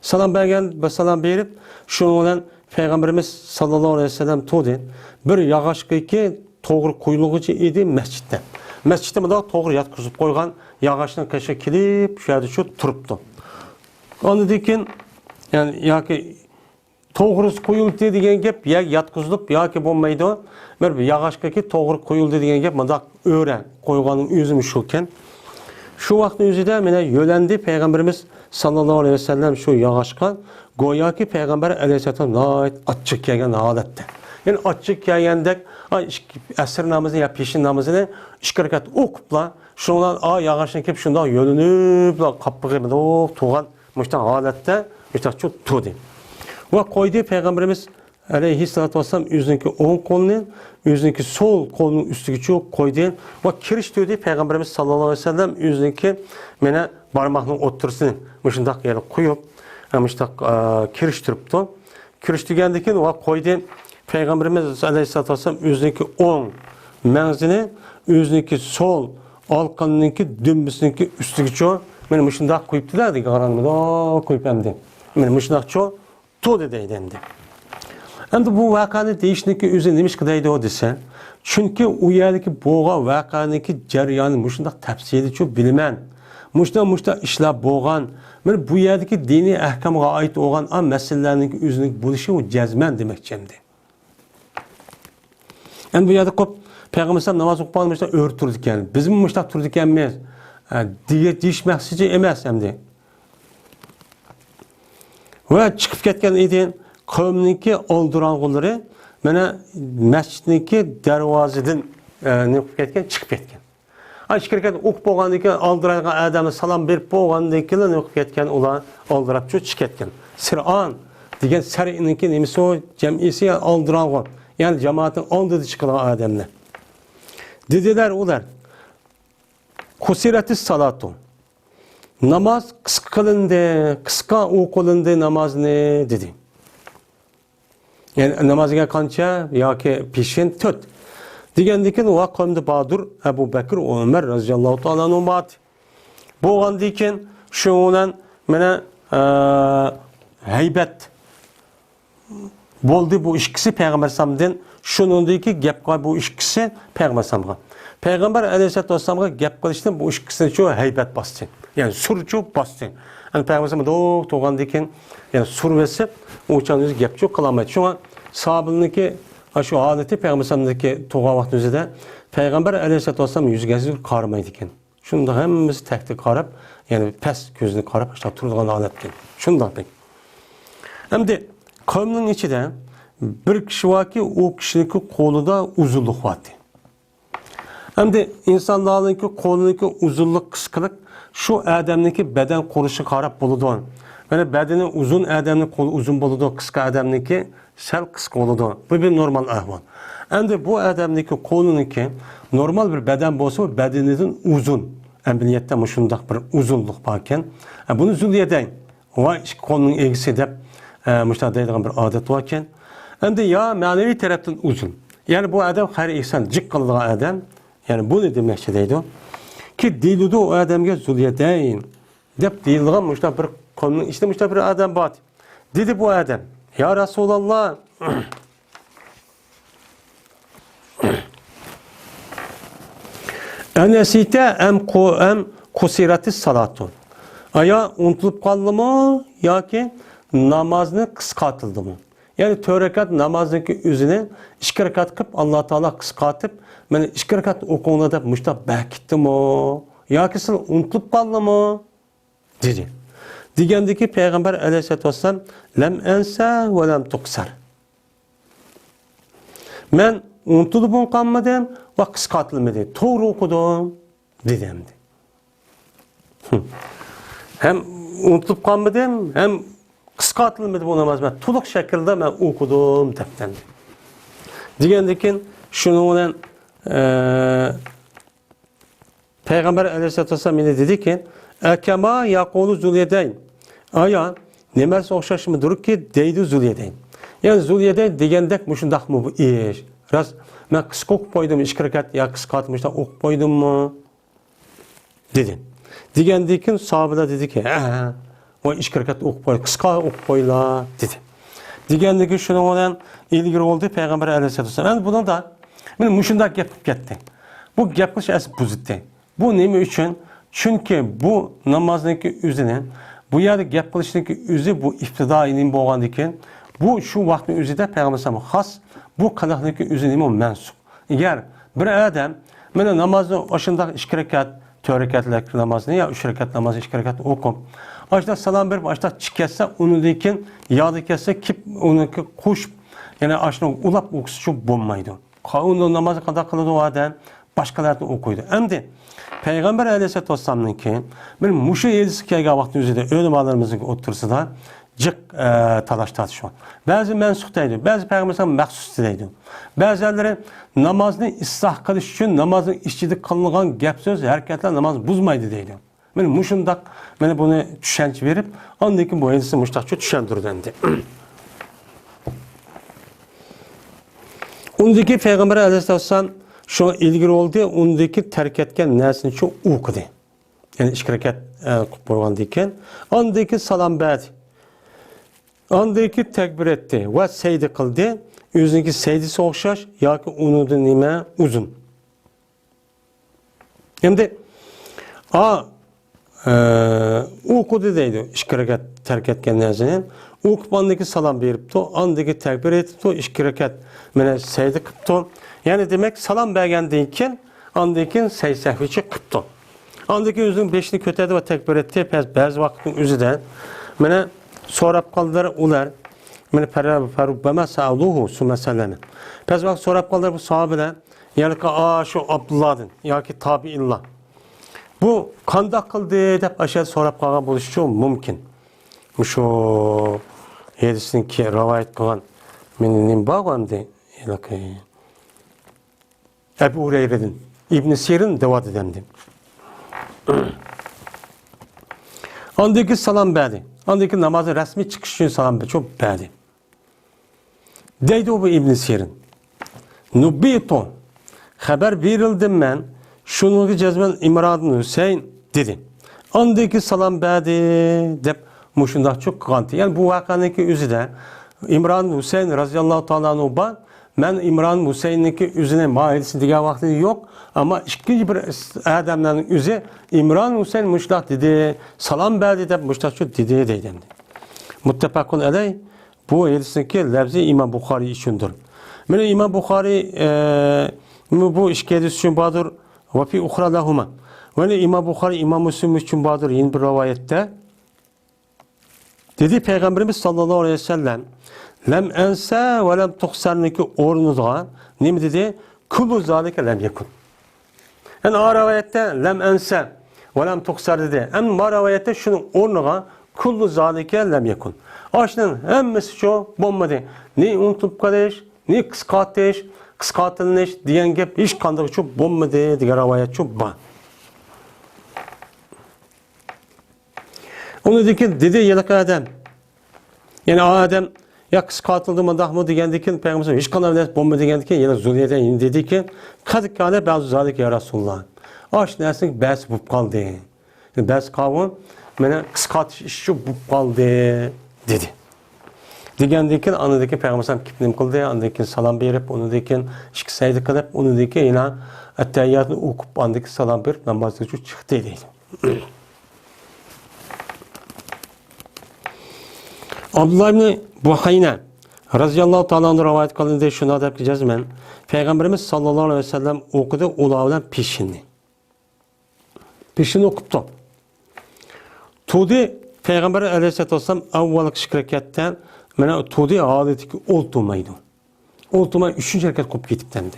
Salam bergan va salam berib, shuning bilan Peygamberimiz sallallohu alayhi vasallam to'di. Bir yog'ochga to'g'ri qo'yilg'ichi edi masjidda. Masjidda bundoq to'g'ri yotqizib qo'ygan yog'ochning qashiga kelib, shu yerda shu turibdi. Ondan keyin yani yoki to'g'ri qo'yildi degan gap yotqizilib yoki bo'lmaydi. Bir yog'ochga to'g'ri qo'yildi degan gap bundoq o'ra qo'yganim o'zim shu ekan. Şu vaqtning o'zida mena yo'landi Peygamberimiz sallallohu alayhi vasallam shu yog'ochga go'yoki Peygamber alayhisalom achchiq kelgan holatda. Yani açık kelgandek asr namozini ya peshin namozini ikki rakat o'qibla, shundan yog'ochga kelib shundoq yo'linib, qapqig'ida turgan mushta holatda mushta turdi. Va qo'ydi Peygamberimiz aleyhissalatu vesselam o'ziniki o'ng qo'lini, o'ziniki so'l qo'lining ustiga qo'ydi va kirish dedi Peygamberimiz sallallohu alayhi vasallam o'ziniki mena barmoqning o'ttirisini mushundaq yerga qo'yib, mushundaq kirish turibdi. Kirish degandan keyin va qo'ydi Peygamberimiz aleyhissalatu vesselam o'ziniki o'ng mag'zini, o'ziniki so'l orqaninki dumbisiniki ustiga meni mushundaq qo'yibdilar degan qaramda qo'yib hamdi. Meni mushundaq to'di deydi endi. Endi bu voqeani deyishniki o'zi nima deydi o desa, chunki u yerdagi bo'lgan voqeaniki jarayoni mushundaq tafsilicha bilman. Mushta ishlar bo'lgan. Mana bu yerdagi diniy ahkamga oid bo'lgan masalalarning o'zining bo'lishi u jazman demoqchi endi. Endi bu yerda ko'p Peygamber namoz o'qib qolmishda o'rturdi ekan. Biz mushta turdi ekanmiz. Deyishmoqchi emas endi. Va chiqib ketgan edi. Qavmniki oldirang'ulari mana masjidniki darvozadan nima qilib ketgan, chiqib ketgan. Ikki rakat o'qib bo'lgandan keyin oldirgan odamga salom berib bo'lgandan keyin nima qilib ketgan, ular oldirab chiqib ketgan. Sir'on degan sar'iniki nimasi o jam'isi oldirang'ul. Yani cemaatin oldida chiqqan odamlar. Dedilar ular Kusiratis salatu. Namaz qisqa qilindi, qisqa o'qilindi namozni dedi. Yani namazga qancha yoki peshin tut. Degandan keyin va qavmda Badur, Abu Bakr, Umar roziyallohu ta'ala anhu bor. Bo'lgandan keyin shu bilan mana haybat bo'ldi bu ikkisi Peygamber sallamdan. Shuningdeki gap qo'y bu ikkisi Peygamber sallamga. Peygamber aleyhissalatu vesselamga gap qilishdan bu ikkisini shu haybat bosdi. Yani surchu bosdi. Yani Peygamber sallam to'g'andan keyin yani survesi o'chan o'zi gap yo'q qilolmaydi. Shunga sahabiniki shu holati Peygamber sallamdagi to'g'an vaqt o'zida Peygamber aleyhissalatu vesselam yuziga qaramaydi ekan. Shunda hammasi taktik qarab, yani past ko'zini qarab turgan holat ekan. Shundoq. Endi qavmning ichida bir kishi varki o kishiniki qo'lida uzunlik vardi. Endi insonlarniki qo'liniki uzunlik qisqalik shu odamniki badan qurishi qarab bo'ladi. Mana badani uzun odamning qo'li uzun bo'ladi, qisqa odamniki sal qisqa bo'ladi. Bu bir normal ahvol. Endi bu odamniki qo'liniki normal bir badan bo'lsa, badanidan uzun. Amaliyotda shundoq bir uzunlik bor ekan. Buni zuliyadang va qo'lning egisi deb mushta deydigan bir odat bor ekan. Endi ya ma'naviy tarafdan uzun. Yani bu adam har inson jiq qiladigan adam. Yani bu ne demekçi deydi o? Ki deyildi o adamga zuliyadayn deb deyilgan mushta bir qavmning işte mushta bir adam bor. Dedi bu adam, ya Resulallah Enesite em kusiratis salatu. Aya unutulup kaldı mı ya ki namazını kısaltıldı mı? Yani 4 rekat namazdaki üzerine 2 rekat kıp Allah Teala kısaltıp yani 2 rekat okuğuna da müştah bekitti mi? Ya ki sen unutulup kaldı mı? Dedi. Degandiki Peygamber aleyhissalatu vesselam lem ensa ve lem tuksar. Men unutulup oqanmadım ve qisqartılmadı. To'g'ri o'qidim dedim. Hem unutulup qolmadim, hem qisqartılmadı bu namoz. Men to'liq shaklda men o'qidim debdim. Degandan keyin shuning bilan Peygamber aleyhissalatu vesselam meni dediki, "Akama yaqulu Zulyedayn." Aya nemasi o'xshashmidir ki deydi Zulyedayn. Yani Zulyedayn degandek mushundaqmi bu ish? Ras men qisqa o'qib qo'ydim, 2 rakat ya qisqartmishda o'qib qo'ydimmi? Dedi. Degandan keyin sahobalar dediki, "Ha, o 2 rakat o'qib qo'y, qisqa o'qib qo'ylar" dedi. Degandan keyin shuning bilan ilgari oldu Peygamber aleyhissalatu vesselam. Yani buni da men mushundaq gap qilib ketdi. Bu gap qilish asli buzitdi. Bu nima uchun? Chunki bu namozniki o'zini, bu yerda gap qilishniki o'zi bu ibtidoiy bo'lgandan keyin, bu shu vaqtning o'zida payg'ambarga xos, bu qiliqniki o'zini mansub. Agar bir odam mana namozni o'shundoq 2 rakat, 4 rakatlik namozni yo 3 rakat namozni 2 rakat o'qib, ashda salom berib, ashda chiqsa, undan keyin yo'da kelsa, kip uniki qo'shib, yana ashni ulab o'qishi bo'lmaydi. Qonun namozni qanday qiladi u odam? Başkalarını okuydu. Endi Peygamber aleyhissalatu vesselam'ın ki bir muşu elisi kelgen vakti üzerinde ölüm ağlarımızın otursa da cık talaş tartışma. Bazı mensuh deydi, bazı Peygamber'e mahsus deydi. Bazıları namazını ıslah kılış için namazın işçilik kılınan gap söz, hareketler namaz bozmaydı deydi. Ben muşundak, ben bunu düşünç verip, ondaki bu elisi muştakçı düşündür dendi. Ondaki Peygamber aleyhissalatu vesselam şu ilgili oldu, ondaki terk etken nersini çok okudu. Yani 2 rakat koygandikken, ondaki salam verdi. Ondaki tekbir etti ve secde kıldı. Özündeki secdesi okşaş, ya ki unudu nime uzun. Şimdi okudu deydi 2 rakat terk etken nersini. Okup ondaki salam veripti, ondaki tekbir etti, 2 rakat secde kıptı. Yani demek salam bergendeyken andaki seysefiçi kıptı. Andaki özünün 5'ini kötedi ve tekbir etti. Bazı vaktin özü de mene sorap kaldılar ular. Mene ferubbeme sa'aluhu sümme selleme. Bazı vakit sorap kaldılar bu sahabeler. Yani ki şu Abdullah'dın. Ya ki tabi'illah. Bu kandak kıldı deyip aşağı sorap kalgan buluşu mümkün. Şu hadisini ki rivayet kılan menin bağlandı. Yani ki Ebu Hureyre'den, İbn Sirin devat edendi. Andaki salam verdi. Andaki namazı resmi çıkış için salam verdi. Çok verdi. Deydi o bu İbn Sirin. Nubbito. Haber verildim ben. Şunu cezmen İmran Hüseyin dedi. Andaki salam verdi. Dep muşundak çok kanti. Yani bu vakanındaki üzüde İmran Hüseyin radıyallahu ta'ala anhu ben İmran Hüseyin'deki üzerine mahallesi diğer vakti yok ama ikinci bir adamların üzeri İmran Hüseyin müştak dedi, salam verdi de müştak şu dedi deydi. Muttefakun aleyh bu hadisindeki lafzi İmam Bukhari içindir. Yani İmam Bukhari bu işkiyedisi için badır ve fi ukhra lahuma. Yani İmam Bukhari İmam Müslim için badır yeni bir rivayette. Dedi Peygamberimiz sallallahu aleyhi ve sellem lem ensa ve lem tuksarniki ornuza ne mi dedi? Kullu zalike lem yakun. Yani o rivayette lem ensa ve lem tuksar dedi. Ama rivayette şunun ornuğa kullu zalike lem yakun. Aşının hemmesi şu bombadı. Ne unutup kalış, ne kısqatılış diyen gep hiç kandığı çok bombadı diye rivayet çok var. Onu dedi yıllık adam. Yani o adam ya kısqatıldı mı dahmı diyendikin Peygamber hiç kanavlet bomba diyendikin ya da Zulye'den dedi ki kadık kâle bazı zalik ya Resulullah. Aş nesin bes bup kaldı. Bes kavun mene kısqatış işi bup kaldı dedi. Diyendikin anıdaki Peygamber kipnim kıldı. Anıdaki salam verip onundakin işki saydı kılıp onundaki yine etteyyatını okup anıdaki salam verip namazda şu çıktı dedi. Abdullah ibn Buhayna radıyallahu ta'ala rivayet kılındı şuna da cezmen Peygamberimiz sallallahu aleyhi ve sellem okudu ulavlan peşini. Peşini okuttu. Tudi Peygamber aleyhisselatü vesselam avvalık şirketten mene tudi adetiki oltumaydı. Oltumay 3. hareket kop gitiptendi.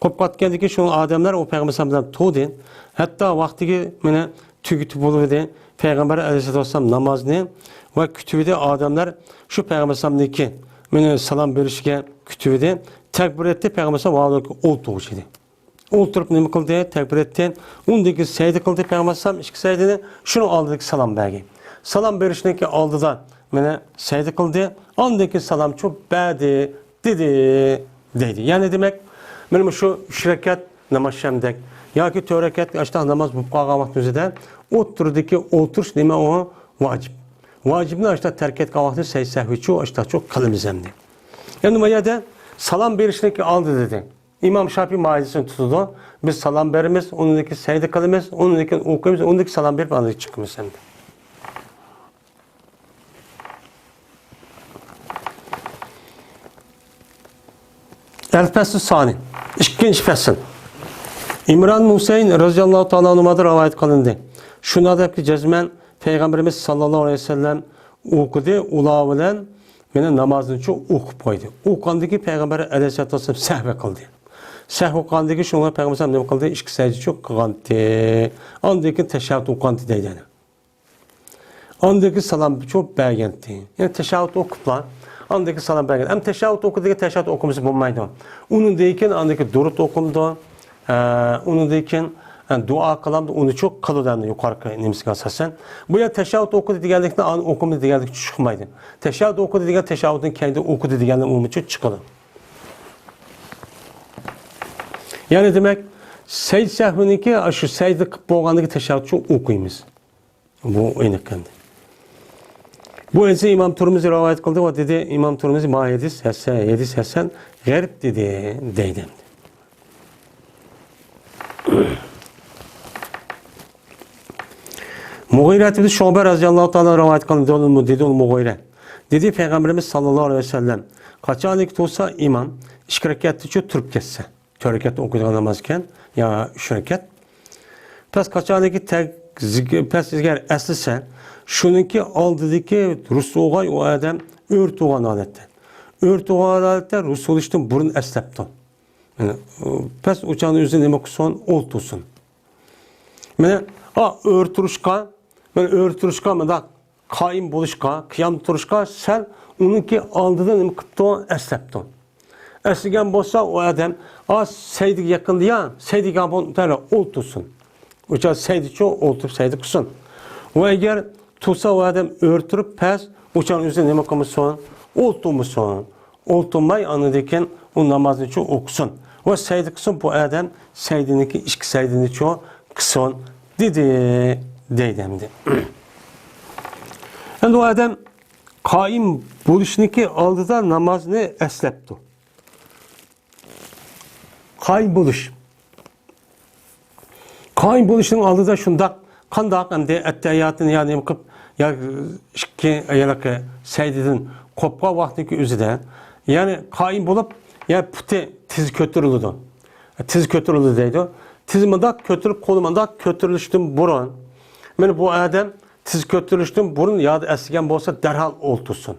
Kop katkendiki şu adamlar o Peygamber sallallahu tudin hatta vaktiki mene tügütü bulurdu. Peygamber aleyhisselatü vesselam namazını ve kütübede adamlar şu Peygamber sallallahu mene salam verişke kütübede tekbir etti. Peygamber sallallahu oltuğuşuydu. Olturup ne kıldı? Tekbir etti. Ondaki secde kıldı Peygamber sallallahu iki secdeni şunu aldık salam belge. Salam verişindeki aldı da mene secde kıldı. Ondaki salam çok badi dedi. Yani demek benim şu 3 rekat namaz şemdek ya ki 4 rekat açta namaz bu qağavat üzede oturdaki oturuş neme o vacip. Vacibini açta terk et qağavatı sehvi çoğu açta çok kılımızemdi. Yani mayada salam verişindeki aldı dedi. İmam Şafii maizesini tutudu. Biz salam verimiz, onundaki secde kılımız, onundaki okuyumuz, onundaki salam verip anındaki çıkımız hem de. El-Fesl Sani. İkinci fesl. İmran Hüseyin radıyallahu ta'ala anhuma'da rivayet kılındı. Şuna da ki cezmen Peygamberimiz sallallahu aleyhi ve sellem okudu, ula bilen mene namazını çok okup koydu. Okandaki Peygamber aleyhisselatü vesselam sehve kıldı. Sehve okandaki şuna Peygamber sallallahu aleyhi ve sellem ne kıldı? İşki çok kıldı. Andaki teşahhüd okandı deydi. Andaki salam çok beğendi. Yani teşahhüd okuplar. Andaki salam belge. Hem teşahhüd okuduğu teşahhüd okumusu bulmaydı. Onun deyken andaki durut okumdu. Onun deyken dua kılamdı. Onu çok kılıdandı yukarı nemizge asasen. Bu ya teşahhüd okudu diğerlikte okumu diğerlikte çıkmaydı. Teşahhüd okudu diğer teşahhüdün kendi okudu diğerlikte umumu çıkıldı. Yani demek secde sehvindeki şu secde boğandaki teşahhüd çok okuyumuz. Bu aynı kendi. Bu ise İmam Tirmizi rivayet kıldı ve dedi İmam Tirmizi ma hadis hasen garip dedi. Mughire ibn Şube radıyallahu ta'ala rivayet kıldı dedi Mughire. Dedi Peygamberimiz sallallahu aleyhi ve sellem kaçanlık olsa imam iki rekatı şu Türk kesse. 4 rekat okuduğu namazken ya 3 rekat. Pes kaçanlık pes izger eslise şununki aldıdaki Rusulgay o adam ört oğan alette. Ört oğan alette Rusul işte burun eslepton. Yani pes uçağın üzerine demek son oltusun. Yani örtürüşka, yani örtürüşka mı da kaim buluşka, kıyam turuşka sen onunki aldıdan demek kıpton eslepton. Esligen bolsa o adam seydik yakındı ya, seydik abon tane oltusun. Uçağı seydik çok oltup seydik kusun. O eğer tutsa o adam örtürüp pes uçağın üzerine demek ama son oltumun. Oltunmay anıdayken o namazını çok okusun. O seydi kısın bu adam seydindeki işki seydini çok kısın deydemdi. Yani o adam kaim buluşundaki aldı da namazını eslepti. Kaim buluş. Kaim buluşunun aldı da şunda kandak hem de ettehiyatını yani yapıp ya ki ayalaka seydidin kopka vaktiki üzere yani kaim bulup ya puti tiz kötürüldü. Tiz kötürüldü deydi. Tizmada kötürüp kolumanda kötürülüştüm burun. Yani bu adam tiz kötürülüştüm burun ya da esigen bolsa derhal oltusun.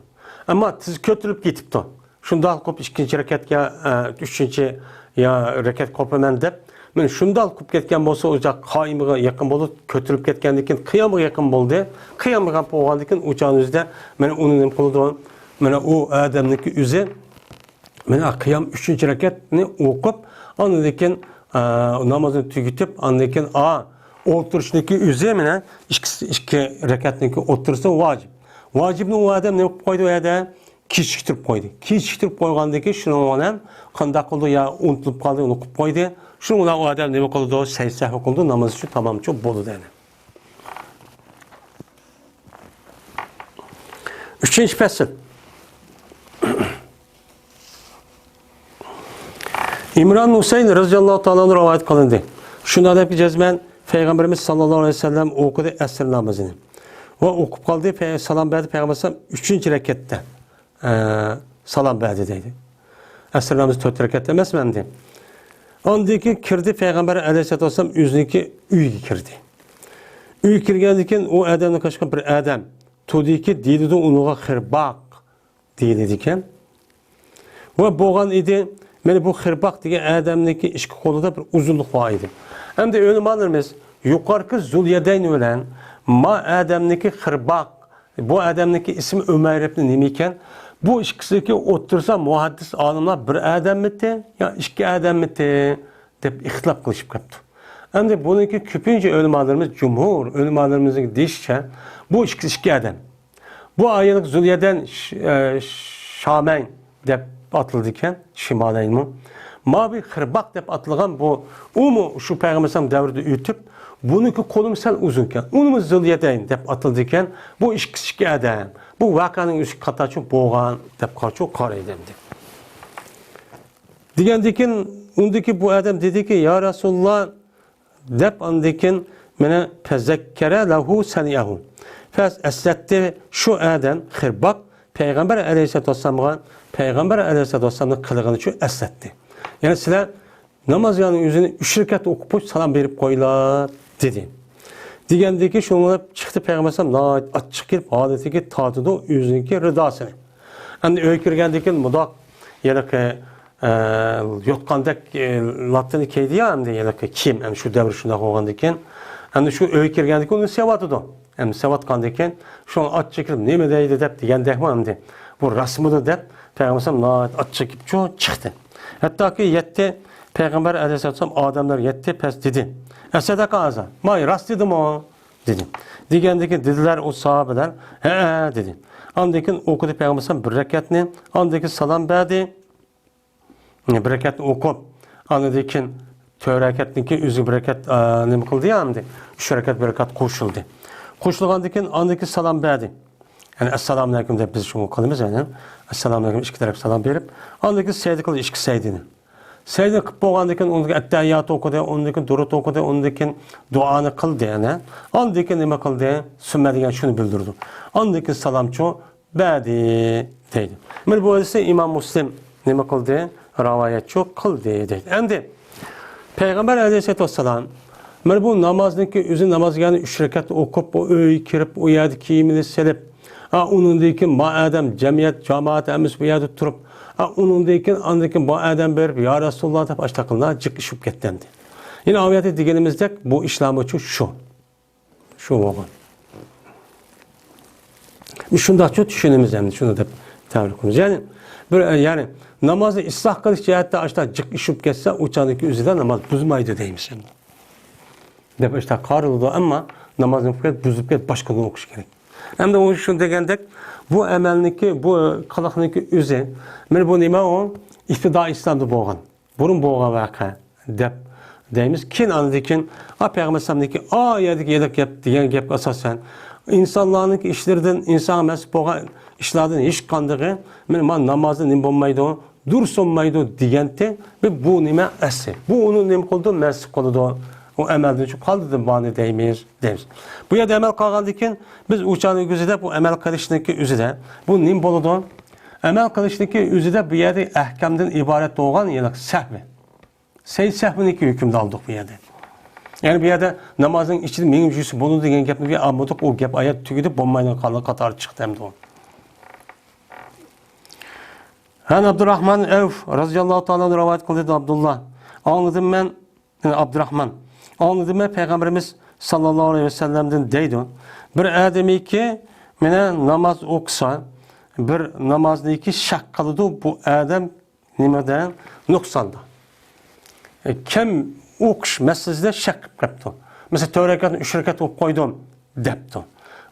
Ama tiz kötürüp gitipti. Şunda kop ikinci reket ya üçüncü ya reket kopamen dep men şunda alıp ketken bolsa uçak kaymığa yakın bolup kötürüp ketkendikin kıyamığa yakın boldu. Kıyamığa bolgandikin uçağın üzerinde men onun kıldı. Men o adamniki üzü men kıyam 3. reketni okup andakin namazını tüketip andakin oturuşdaki üzü men 2 reketniki otursa vacip. Vacibni o adam ne koydu ya da kechiktirib koydu. Kechiktirib koygandaki şunu olan qanday qildi ya unutulib qoldi, uni o'qib qo'ydi. Shuni bilan o adam nima qildi? Sahv qildi, namoz uchun tamom çok bo'ldi yani. 3. fasl. İmran Hüseyin radıyallahu ta'ala rivayet kılındı. Şuna da bir cezmen Peygamberimiz sallallahu aleyhi ve sellem okudu esr namazını. Ve okup kaldı salam verdi Peygamber sallam 3. rekette salam verdi deydi. Esr namazı 4 rekette mesmendi. Andaki kirdi Peygamber aleyhisselatü vesselam yüzündeki uyga kirdi. Uy kirgendikin o adamdan kaçkan bir adam tudiki deyildi unuğa xirbaq deyildi ekan. Va bo'lgan edi, mana bu xirbaq degan odamniki ikki qo'lida bir uzunlik bor edi. Hamda o'limalarimiz yuqorqi Zulyadayn bilan ma odamniki xirbaq, bu odamniki ismi Umayr ibn nima ekan? Bu ikkisiga o'tirsa muhaddis olimlar bir odammidi yo ikki odammidi deb ixtilof qilishib qolibdi. Hamda buniki ko'pincha o'limalarimiz, jumhur o'limalarimizning deyishicha bu ikki odam. Bu ayollik Zulyadayn Şamayn deb atıldı ekan, Şimalaynmi. Mavi xirbaq deb atilgan bu şu Peygamber davrida o'tib, buniki qo'lim sal uzun ekan. Uni Zulyadayn deb atildi ekan. Bu ikki odam. Bu voqeaning o'zi qatachi bo'lgan deb qaraydi. Degandekin undaki bu odam dediki, "Ya Rasululloh" deb andekin meni tazakkara lahu saniyahu. Fas aslatdi şu odam xirbaq Peygamber Aleyhisselatü Vesselam'a Peygamber Aleyhisselatü Vesselam'ın kılığını şu esletti. Yani sizler namaz yanının yüzünü 3 rekat okup salam verip koylar dedi. Digendeki şunlar çıktı Peygamber Aleyhisselam açık girip adeteki tatıdı o yüzündeki rıdasını. Yani öykürgendeki mudak ya ki yotkandek latını keydi ya hem de ya ki kim hem şu devir şunda koğandaki hem de şu öykürgendeki onun sevatıdı. Hem sevat kandaki şu an aç çekilip ne mi deydi dep digendek mi hem de bu rasmıdı dep Peygamber at çekip çıktı. Hatta ki yetti Peygamber Aleyhisselam adamlar yetti pes dedi. Esedaka aza. May rast dedim o dedi. Digendeki dediler o sahabeler he dedi. Andakin okudu Peygamber bir rekatni, andaki salam verdi. Bir rekat okup andakin törekatniki üzü bir rekat ne kıldı ya amdi. 3 rekat bir rekat koşuldu. Koşulgandakin andaki salam verdi. Yani Esselamu Aleyküm de biz şunu kılımız yani. Esselamu Aleyküm iki taraf salam verip andaki seydi kıldı işki seydini. Seydi kıp boğandakin ondaki etteyyatı okudu, ondaki durut okudu, ondaki duanı kıldı yani. Andaki nime kıldı? Sümmedigen şunu bildirdi. Andaki salam çoğu bedi deydi. Yani bu hadise İmam Müslim nime kıldı? Ravayet çok kıldı deydi. Endi Peygamber Aleyhisselatü Vesselam bu namazdaki üzün namaz yani 3 rekat okup o öğü kirip o yerde kiyimini selip onundaki ma'adam cemiyet cemaat emis bu yerde turup onundaki andaki ma'adam berip ya Resulullah deb açtaqılına cık işip kettendi. Yine aviyatı digenimizde bu işlem için şu olgan. Biz şunda çok düşünümüz hem şunu deb tavır kılımız. Yani namazı ıslah kılış cihette açta cık işip ketse uçandaki üzüden namaz buzmaydı deymiş hem. Dep işte karıldı ama namazın fakat buzup get başkalarına okuş gerek. Hem de onu şunu degendek bu emelniki bu kalakniki üze men bu nima o iftida İslam'da boğan. Burun boğan vaka dep deyimiz kin andikin Peygamber sallallahu ayetdeki yedek yap diyen gap asasen insanların işlerden insan mes boğan işlerden hiç kandığı men namazın nim bolmaydı dur sonmaydı diyente ve bu nima esi. Bu onun nim koldu mes koldu. O emelden çok kaldı bana deyimiz. Bu ya da emel kalgandikin biz uçanı güzide bu emel kılışındaki üzide bu nim boludu. Emel kılışındaki üzide bir yerde ahkamdan ibaret doğan yıllık sehvi. Sehvindeki hükümde aldık bu yerde. Yani bir yerde namazın içinde benim yüzü bolu degen gapni bir almadık o gap ayet tügüdü bombayla kalan katar çıktı hem de o. Abdurrahman Evf radıyallahu ta'ala rivayet kıldı Abdullah. Anladım ben Abdurrahman. Anladım ben Peygamberimiz sallallahu aleyhi ve sellem'den deydi. Bir ademi ki mene namaz okusa bir namazda ki şak kalıdı bu adam nimeden nuksanda. Kim okuş meselesinde şak yaptı. Mesela törekatını 3 rekat okup koydum depti.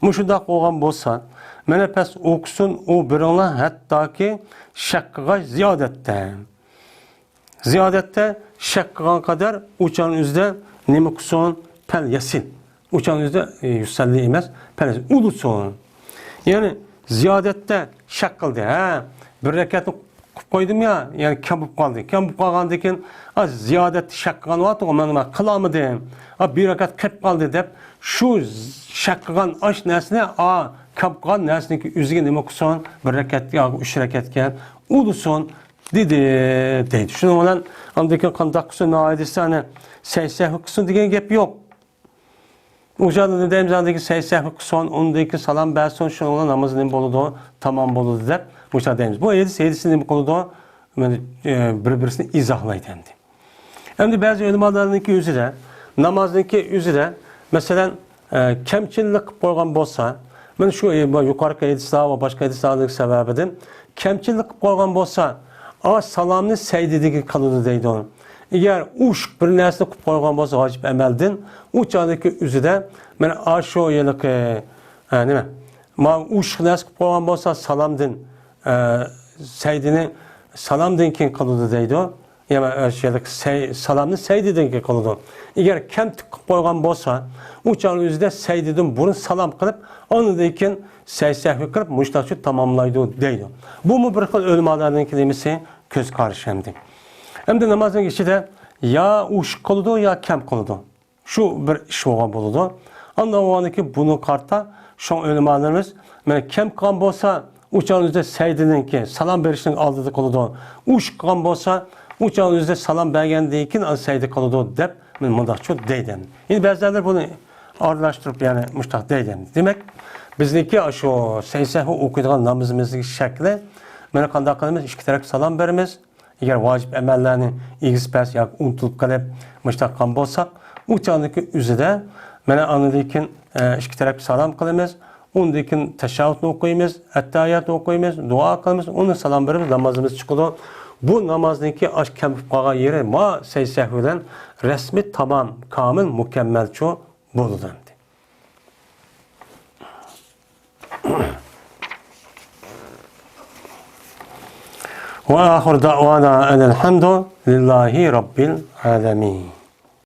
Muşunda olgan bolsa mene pes okusun o bir ona hatta ki şakka ziyadette. Ziyadette şakkan kadar uçan üzde nimukson pel yasin. Uçan üzde yüselli imez pel yasin. Ulusun. Yani ziyadette şak kıldı. Bir rekat koydum ya yani kabup kaldı. Kabup kalgandikin az ziyadet şakkan vatı o menime kılamadım. Bir rekat kıp kaldı dep şu şakkan aş nesne kabup kaldı nesneki üzgün nimukson bir rekat ya 3 rekatken ulusun dedi. Şunu olan andaki kandak kısmına aidesi hani seyse kısmı diyen gap yok. Uşağın demzandaki seysehlik son, ondaki salam berson şun olan namazının boludu, tamam boludu dep, uşağın deyimiz. Bu yedisinin bu konuda bir-birisini izahlaydı hem de. Hem de bazı ölümalarındaki üzere, namazdaki üzere, mesela kemçillik koygan bolsa, ben şu yukarı edisla ve başka edislarlık sebebidim. Kemçillik koygan bolsa, a salamını seydidigi kalıdı deydi onu. Eğer uç bir nesli koygan bolsa vacip emeldin, uç adaki üzere, ben aşo yelik, ne mi? Ma uç nesli koygan bolsa salamdın, seydini salamdın ki kalıdı deydi o. Yani şeylik salamını seydidin ki kalıdı. Eğer kemt koygan bolsa, uçağın üzerinde seydidin bunu salam kılıp, onu deyken seysehvi kılıp müştaçı tamamlaydı deydi. Bu mu bir kıl ölümalarının kelimesi köz karşı hemdi. Hem de namazın işi de ya uç kılıdı ya kem kılıdı. Şu bir iş olan buludu. Anda o anki bunu kartta şu ölümalarımız kem kan bolsa uçağın üzerinde seydidin ki salam verişinin aldığı kılıdı. Uç kan bolsa uçağın üzerinde salam bergendiğikin az seydi kılıdı dep mındaşçı deyden. Şimdi bazıları bunu ağırlaştırıp yani müştak deyden. Demek bizdeki şu seysehvi okuyduğun namazımızdaki şekli mene kandak kılımız iki taraf salam verimiz. Eğer vacip emellerini ilgisi pes ya unutulup kalıp müştak kan bolsak uçağındaki üzerinde mene anladığın iki taraf salam kılımız. Ondaki teşahhüdünü okuyumuz, ettehiyatını okuyumuz, dua kılımız, onu salam verimiz, namazımız çıkıyor. Bu namazdaki aşk kemip kalan yeri ma seysehviden resmi tamam, kamil, mükemmel çoğu buludu. Ve ahir da'vana enelhamdu lillahi rabbil alemin.